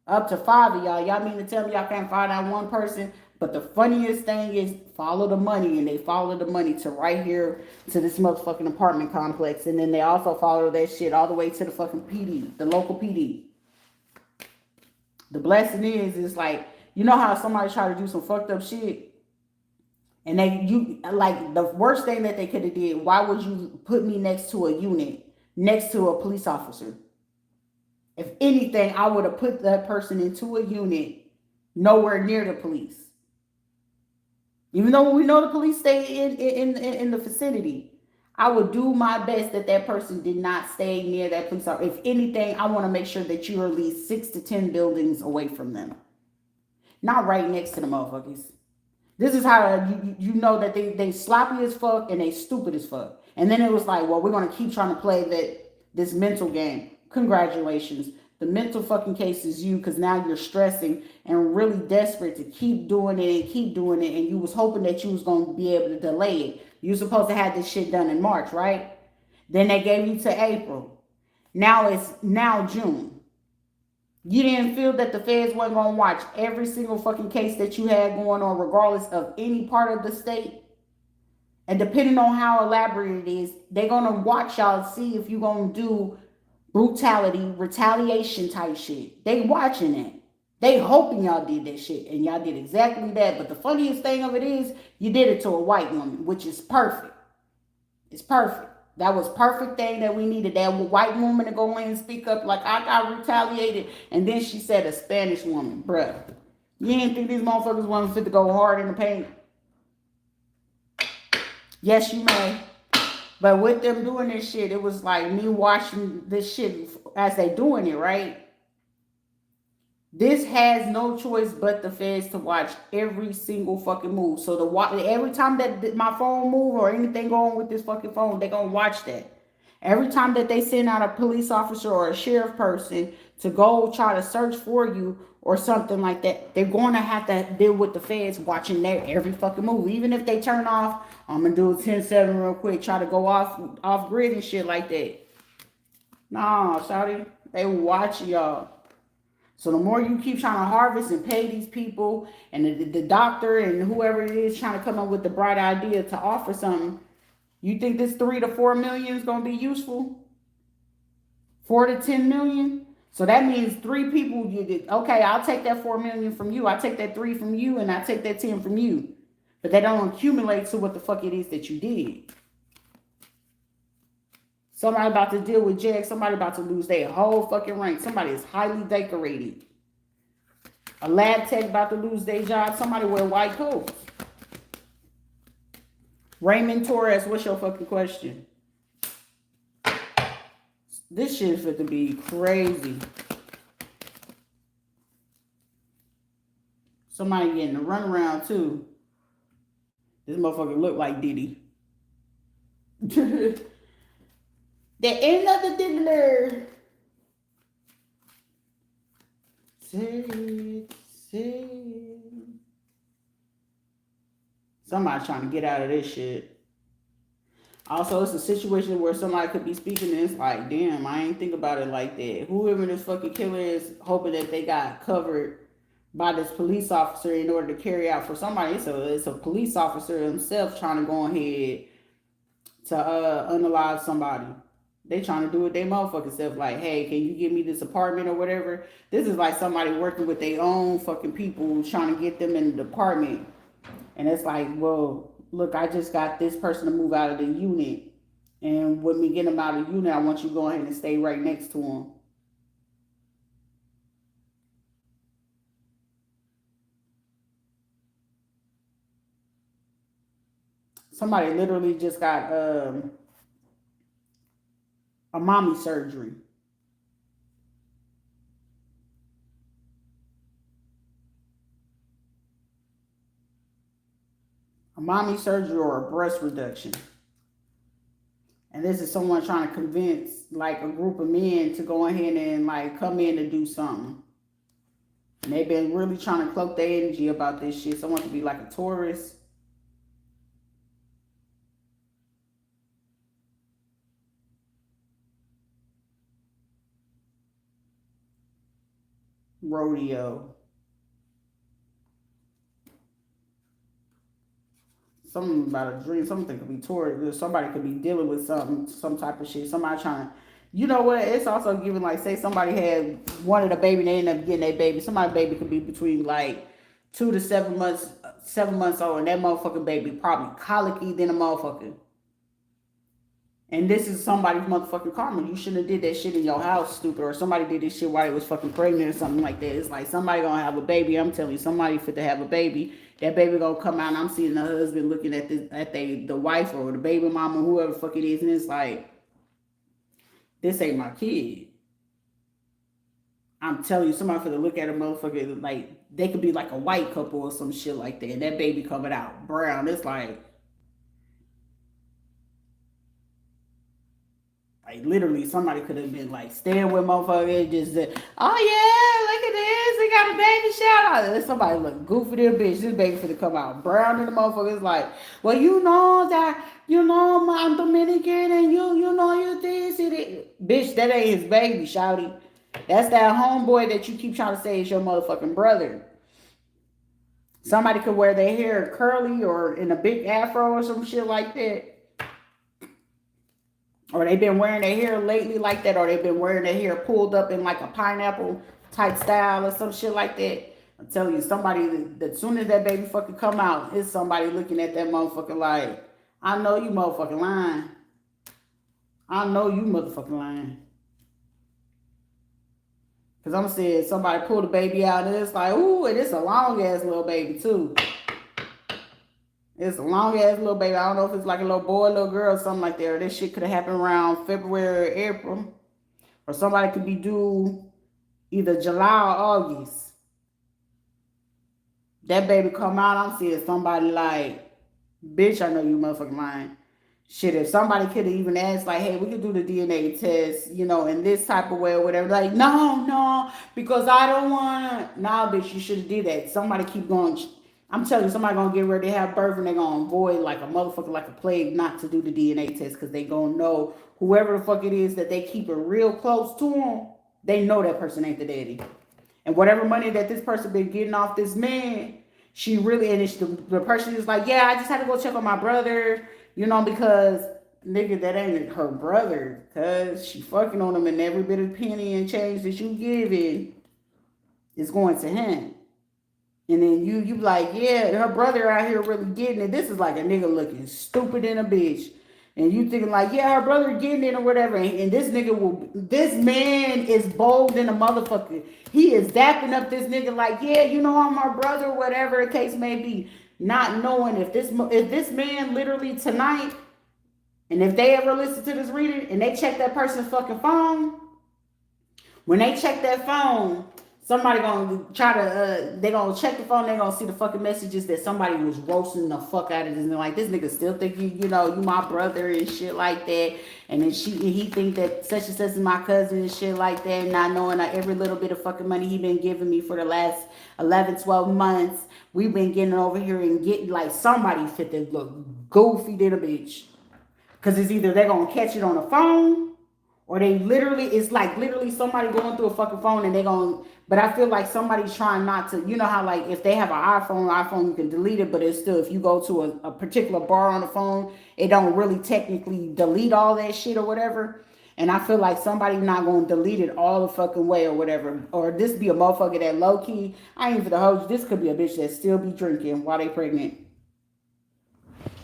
Up to 5 of y'all. Y'all mean to tell me y'all can't find out one person? But the funniest thing is follow the money. And they follow the money to right here to this motherfucking apartment complex. And then they also follow that shit all the way to the fucking PD. The local PD. The blessing is like, you know how somebody try to do some fucked up shit? And the worst thing that they could have did, why would you put me next to a unit, next to a police officer? If anything, I would have put that person into a unit nowhere near the police. Even though we know the police stay in the vicinity, I would do my best that person did not stay near that police officer. If anything, I want to make sure that you're at least 6 to 10 buildings away from them. Not right next to the motherfuckers. This is how you know that they sloppy as fuck and they stupid as fuck. And then it was like, well, we're going to keep trying to play this mental game. Congratulations. The mental fucking case is you, because now you're stressing and really desperate to keep doing it. And you was hoping that you was going to be able to delay it. You were supposed to have this shit done in March, right? Then they gave you to April. Now it's June. You didn't feel that the feds wasn't going to watch every single fucking case that you had going on, regardless of any part of the state. And depending on how elaborate it is, they're going to watch y'all to see if you're going to do brutality, retaliation type shit. They watching it. They hoping y'all did that shit. And y'all did exactly that. But the funniest thing of it is, you did it to a white woman, which is perfect. It's perfect. That was perfect thing that we needed. That white woman to go in and speak up like, I got retaliated. And then she said a Spanish woman. Bruh. You didn't think these motherfuckers wanted fit to go hard in the paint? Yes, you may. But with them doing this shit, it was like me watching this shit as they doing it, right? This has no choice but the feds to watch every single fucking move. So every time that my phone move or anything going with this fucking phone, they gonna watch that. Every time that they send out a police officer or a sheriff person to go try to search for you or something like that, they're going to have to deal with the feds watching their every fucking move. Even if they turn off, I'm going to do a 10-7 real quick, try to go off grid and shit like that. Nah, shawty, they watch y'all. So the more you keep trying to harvest and pay these people and the doctor and whoever it is trying to come up with the bright idea to offer something, you think this 3 to 4 million is going to be useful? 4 to 10 million? So that means 3 people, you did. Okay, I'll take that 4 million from you. I take that 3 from you, and I take that 10 from you. But they don't accumulate to what the fuck it is that you did. Somebody about to deal with jail. Somebody about to lose their whole fucking rank. Somebody is highly decorated. A lab tech about to lose their job. Somebody wear white coats. Raymond Torres, what's your fucking question? This shit fit to be crazy. Somebody getting a runaround too. This motherfucker look like Diddy. The end of the diddler. Somebody trying to get out of this shit. Also, it's a situation where somebody could be speaking and it's like, damn, I ain't think about it like that. Whoever this fucking killer is, hoping that they got covered by this police officer in order to carry out for somebody. It's a police officer himself trying to go ahead to unalive somebody. They trying to do it their motherfucking self. Like, hey, can you give me this apartment or whatever? This is like somebody working with their own fucking people trying to get them in the department. And it's like, well, look, I just got this person to move out of the unit. And when we get them out of the unit, I want you to go ahead and stay right next to them. Somebody literally just got a mommy surgery. A mommy surgery or a breast reduction. And this is someone trying to convince like a group of men to go ahead and like come in and do something. And they've been really trying to cloak their energy about this shit. Someone to be like a Taurus. Rodeo. Something about a dream. Something could be Taurus. Somebody could be dealing with something, some type of shit. Somebody trying to, you know what? It's also giving like, say somebody had wanted a baby, they ended up getting a baby. Somebody's baby could be between like 2 to 7 months, 7 months old, and that motherfucking baby probably colicky than a motherfucker. And this is somebody's motherfucking karma. You shouldn't have did that shit in your house, stupid. Or somebody did this shit while they was fucking pregnant or something like that. It's like somebody gonna have a baby. I'm telling you, somebody fit to have a baby. That baby gonna come out and I'm seeing the husband looking at the wife or the baby mama, whoever the fuck it is, and it's like, this ain't my kid. I'm telling you, somebody finna look at a motherfucker like they could be like a white couple or some shit like that. And that baby coming out brown. It's like literally somebody could have been like staying with motherfucker and just said, oh yeah, look at this, we got a baby shout out. Somebody look goofy to a bitch. This baby finna come out brown in the motherfucker. It's like, well, you know that, you know, I'm Dominican and you know you this. Bitch, that ain't his baby, shouty. That's that homeboy that you keep trying to say is your motherfucking brother. Somebody could wear their hair curly or in a big afro or some shit like that. Or they've been wearing their hair lately like that, or they've been wearing their hair pulled up in like a pineapple type style or some shit like that. I'm telling you, somebody that soon as that baby fucking come out, is somebody looking at that motherfucker like, I know you motherfucking lying. I know you motherfucking lying. Because I'm saying somebody pull the baby out and it's like, ooh, and it's a long ass little baby too. It's a long ass little baby. I don't know if it's like a little boy, little girl, or something like that. Or this shit could have happened around February or April. Or somebody could be due either July or August. That baby come out, I'm seeing somebody like, bitch, I know you motherfucking lying. Shit, if somebody could have even asked, like, hey, we could do the DNA test, you know, in this type of way or whatever. Like, no, because I don't want to. Nah, bitch, you should have did that. Somebody keep going. I'm telling you, somebody going to get ready to have birth and they're going to avoid like a motherfucker, like a plague, not to do the DNA test because they going to know whoever the fuck it is that they keep it real close to them, they know that person ain't the daddy. And whatever money that this person been getting off this man, she really, and it's the person is like, yeah, I just had to go check on my brother, you know, because nigga, that ain't her brother, cause she fucking on him, and every bit of penny and change that you giving is going to him. And then you like, yeah, her brother out here really getting it. This is like a nigga looking stupid in a bitch. And you thinking like, yeah, her brother getting it or whatever. And this nigga this man is bold in a motherfucker. He is dapping up this nigga like, yeah, you know, I'm my brother, whatever the case may be. Not knowing if this man literally tonight, and if they ever listen to this reading and they check that person's fucking phone, when they check that phone, somebody gonna try to, they gonna check the phone, they gonna see the fucking messages that somebody was roasting the fuck out of this. And like, this nigga still think you know, you my brother and shit like that. And then he think that such and such is my cousin and shit like that. Not knowing that every little bit of fucking money he been giving me for the last 11, 12 months, we've been getting over here and getting like somebody fit to look goofy than a bitch. Cause it's either they're gonna catch it on the phone, or they literally, it's like literally somebody going through a fucking phone and they going, but I feel like somebody's trying not to, you know how like if they have an iPhone you can delete it, but it's still, if you go to a particular bar on the phone, it don't really technically delete all that shit or whatever. And I feel like somebody not going to delete it all the fucking way or whatever. Or this be a motherfucker that low key, I ain't even the host, this could be a bitch that still be drinking while they pregnant.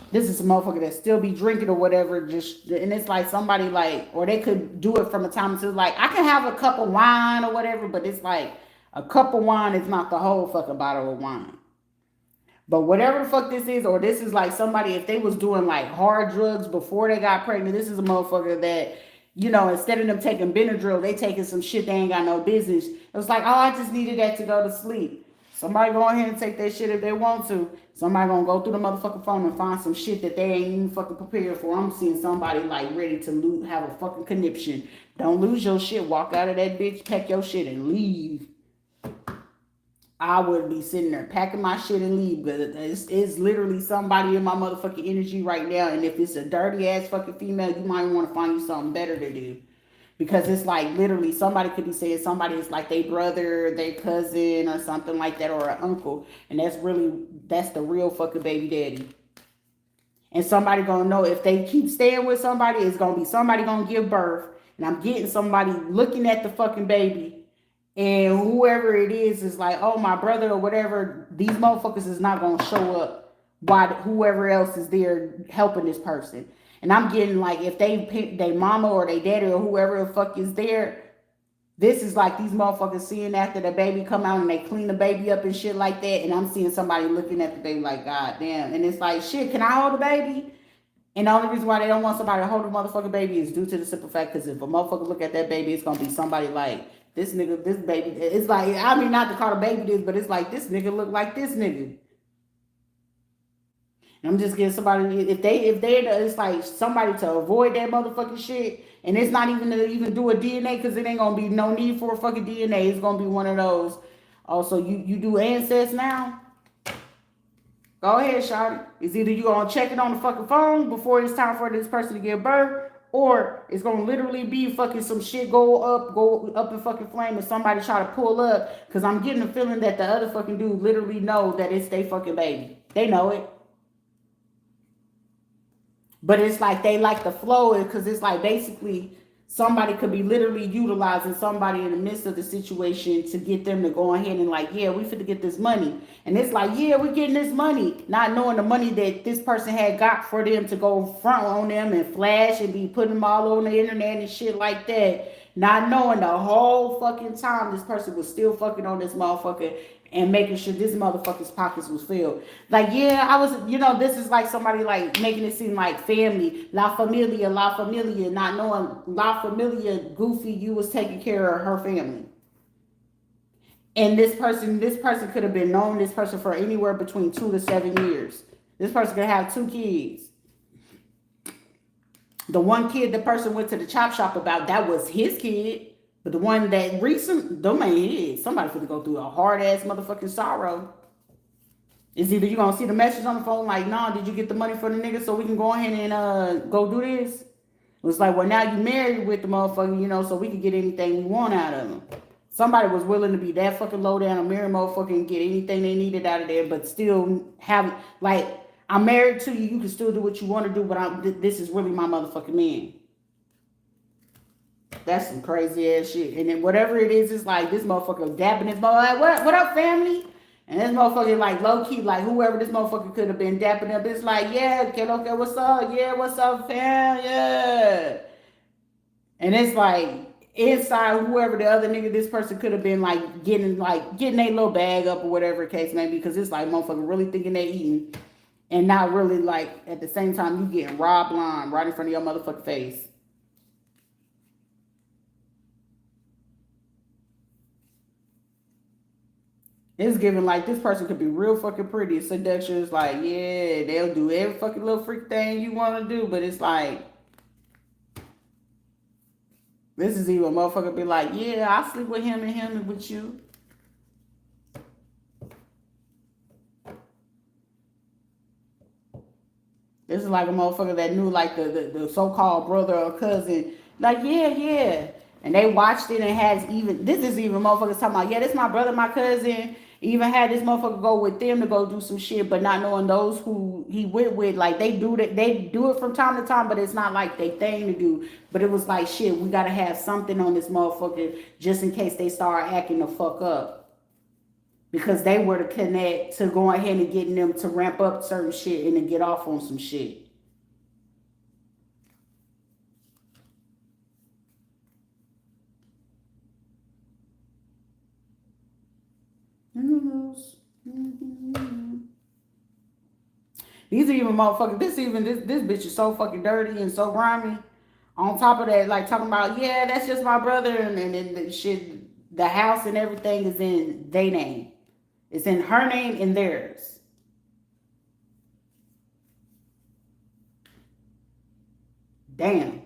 This is a motherfucker that still be drinking or whatever, just, and it's like somebody like, or they could do it from a time to like, I can have a cup of wine or whatever, but it's like a cup of wine is not the whole fucking bottle of wine. But whatever the fuck this is, or this is like somebody, if they was doing like hard drugs before they got pregnant, this is a motherfucker that, you know, instead of them taking Benadryl, they taking some shit they ain't got no business. It was like, oh, I just needed that to go to sleep. Somebody go ahead and take that shit if they want to. Somebody gonna go through the motherfucking phone and find some shit that they ain't even fucking prepared for. I'm seeing somebody like ready to have a fucking conniption. Don't lose your shit. Walk out of that bitch, pack your shit and leave. I would be sitting there packing my shit and leave, but it's literally somebody in my motherfucking energy right now. And if it's a dirty ass fucking female, you might want to find you something better to do. Because it's like literally somebody could be saying somebody is like their brother, their cousin or something like that, or an uncle. And that's the real fucking baby daddy. And somebody gonna know if they keep staying with somebody, it's gonna be somebody gonna give birth. And I'm getting somebody looking at the fucking baby. And whoever it is like, oh, my brother or whatever, these motherfuckers is not gonna show up while whoever else is there helping this person. And I'm getting like, if they pick their mama or their daddy or whoever the fuck is there, this is like these motherfuckers seeing after the baby come out and they clean the baby up and shit like that. And I'm seeing somebody looking at the baby like, God damn. And it's like, shit, can I hold the baby? And the only reason why they don't want somebody to hold the motherfucking baby is due to the simple fact, because if a motherfucker look at that baby, it's going to be somebody like, this nigga, this baby. It's like, I mean, not to call the baby this, but it's like, this nigga look like this nigga. I'm just getting somebody, if they it's like somebody to avoid that motherfucking shit. And it's not even to even do a DNA, because it ain't gonna be no need for a fucking DNA. It's gonna be one of those. Also, you do ancestors now? Go ahead, shawty. It's either you gonna check it on the fucking phone before it's time for this person to give birth, Or it's gonna literally be fucking some shit go up in fucking flame, and somebody try to pull up. Cause I'm getting the feeling that the other fucking dude literally know that it's they fucking baby. They know it. But it's like they like the flow, because it's like basically somebody could be literally utilizing somebody in the midst of the situation to get them to go ahead and like, yeah, we finna get this money. And it's like, yeah, we're getting this money, not knowing the money that this person had got for them to go front on them and flash and be putting them all on the internet and shit like that. Not knowing the whole fucking time this person was still fucking on this motherfucker and making sure this motherfucker's pockets was filled. Like, yeah, I was, this is like somebody like making it seem like family, la familia, not knowing la familia, goofy, you was taking care of her family. And this person could have been known this person for anywhere between 2 to 7 years. This person could have 2 kids. The one kid the person went to the chop shop about, that was his kid. But the one that recent, them ain't his. Somebody finna go through a hard ass motherfucking sorrow. It's either you gonna see the message on the phone like, nah, did you get the money for the nigga so we can go ahead and go do this? It's like, well, now you married with the motherfucker, so we can get anything we want out of him. Somebody was willing to be that fucking low down and marry motherfucker and get anything they needed out of there, but still have, like, I'm married to you, you can still do what you want to do, but this is really my motherfucking man. That's some crazy ass shit. And then whatever it is, it's like this motherfucker dapping his motherfucker, like, what up, family? And this motherfucker, like, low-key, like, whoever this motherfucker could have been dapping up, it's like, yeah, kid, okay, what's up? Yeah, what's up, fam? Yeah. And it's like, inside whoever the other nigga this person could have been, like, getting their little bag up or whatever the case may be, because it's like motherfucker really thinking they eating and not really, like, at the same time, you getting robbed blind right in front of your motherfucking face. It's giving like this person could be real fucking pretty, seductive. Like, yeah, they'll do every fucking little freak thing you want to do, but it's like, this is even a motherfucker be like, yeah, I sleep with him and with you. This is like a motherfucker that knew like the so-called brother or cousin. Like, yeah. And they watched it and has even, this is even motherfuckers talking about, yeah, this my brother, my cousin. Even had this motherfucker go with them to go do some shit, but not knowing those who he went with, like they do it from time to time, but it's not like they thing to do. But it was like, shit, we gotta have something on this motherfucker just in case they start acting the fuck up. Because they were to connect to go ahead and getting them to ramp up certain shit and to get off on some shit. These are even motherfuckers. This bitch is so fucking dirty and so grimy. On top of that, like talking about, yeah, that's just my brother, and then the shit, the house and everything is in their name. It's in her name and theirs. Damn.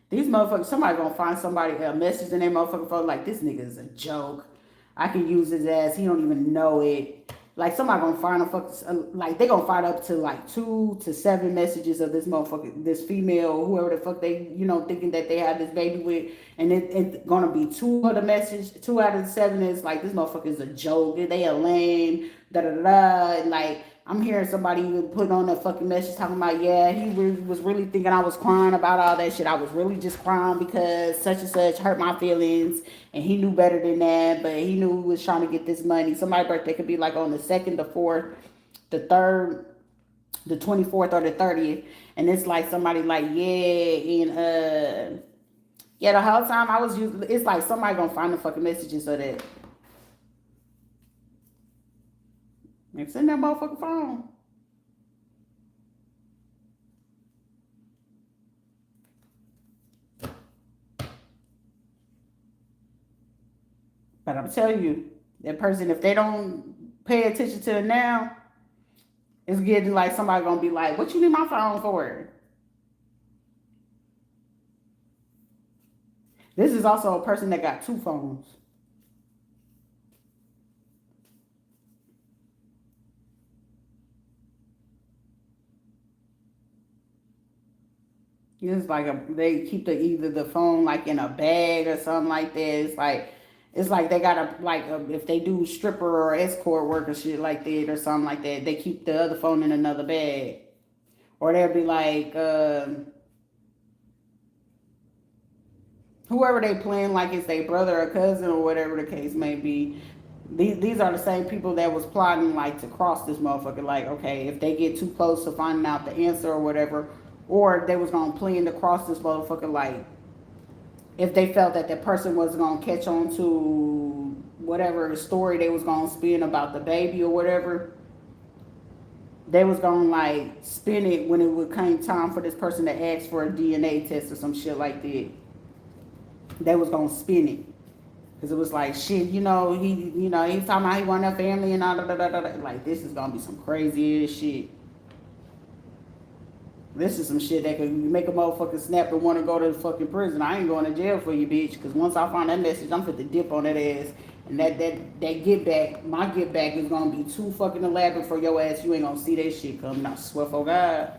These motherfuckers, somebody gonna find somebody a message in their motherfucking phone like, this nigga is a joke. I can use his ass. He don't even know it. Like, somebody gonna find a fuck, like, they gonna find up to like 2 to 7 messages of this motherfucker, this female, or whoever the fuck they, thinking that they have this baby with, and it's gonna be 2 of the message, 2 out of the 7 is like, this motherfucker is a joke, they a lame, and like, I'm hearing somebody even put on a fucking message talking about, yeah, he was really thinking I was crying about all that shit. I was really just crying because such and such hurt my feelings, and he knew better than that, but he knew he was trying to get this money. Somebody's birthday could be like on the 2nd, the 4th, the 3rd, the 24th, or the 30th, and it's like somebody like, yeah, and yeah, the whole time I was using, it's like somebody gonna find the fucking messages so that it's in that motherfucking phone. But I'm telling you, that person, if they don't pay attention to it now, it's getting like somebody gonna be like, what you need my phone for? This is also a person that got 2 phones. It's like they keep either the phone like in a bag or something like that. It's like they gotta if they do stripper or escort work or shit like that or something like that, they keep the other phone in another bag. Or they'll be like whoever they playing like it's their brother or cousin or whatever the case may be. These are the same people that was plotting like to cross this motherfucker. Like, okay, if they get too close to finding out the answer or whatever, or they was gonna plan to cross this motherfucker, like if they felt that the person was gonna catch on to whatever story they was gonna spin about the baby or whatever, they was gonna like spin it when it would come time for this person to ask for a DNA test or some shit like that. They was gonna spin it. Cause it was like shit, he's talking about he want a family and all that. Like this is gonna be some crazy ass shit. This is some shit that could make a motherfucker snap and want to go to the fucking prison. I ain't going to jail for you, bitch. Cause once I find that message, I'm fit to dip on that ass. And that get back, my get back is gonna be too fucking elaborate for your ass. You ain't gonna see that shit coming. I swear for God.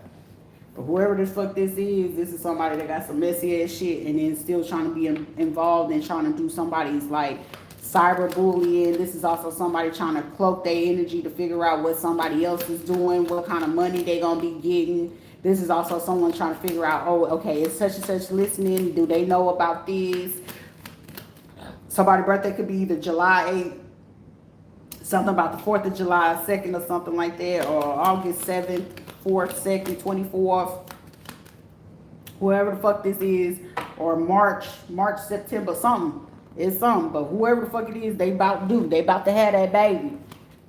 But whoever the fuck this is somebody that got some messy ass shit and then still trying to be involved and trying to do somebody's like cyber bullying. This is also somebody trying to cloak their energy to figure out what somebody else is doing, what kind of money they gonna be getting. This is also someone trying to figure out, oh, okay, it's such and such listening. Do they know about this? Somebody's birthday could be either July 8th, something about the 4th of July 2nd or something like that, or August 7th. 4th, 2nd, 24th, whoever the fuck this is, or March, September, something. It's something. But whoever the fuck it is, they about to have that baby.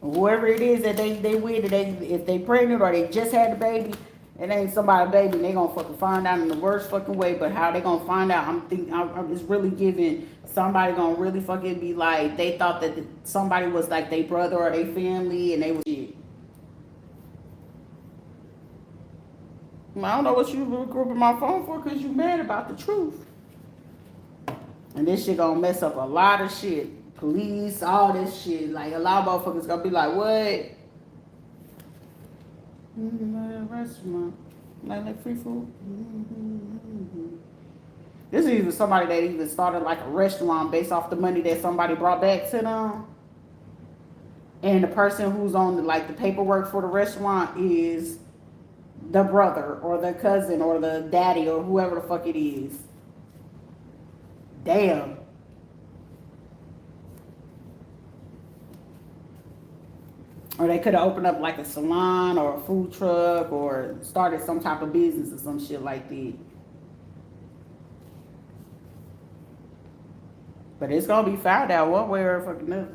And whoever it is that they with, if they pregnant or they just had the baby, it ain't somebody's baby, and they gonna fucking find out in the worst fucking way. But how they gonna find out, I'm just really giving somebody gonna really fucking be like, they thought that somebody was like their brother or their family, and they was shit. I don't know what you grouping my phone for because you mad about the truth. And this shit gonna mess up a lot of shit. Police, all this shit. Like a lot of motherfuckers gonna be like, what? Restaurant. Like free food. This is even somebody that even started like a restaurant based off the money that somebody brought back to them. And the person who's on the paperwork for the restaurant is the brother or the cousin or the daddy or whoever the fuck it is. Damn. Or they could have opened up like a salon or a food truck or started some type of business or some shit like that. But it's gonna be found out one way or fucking another.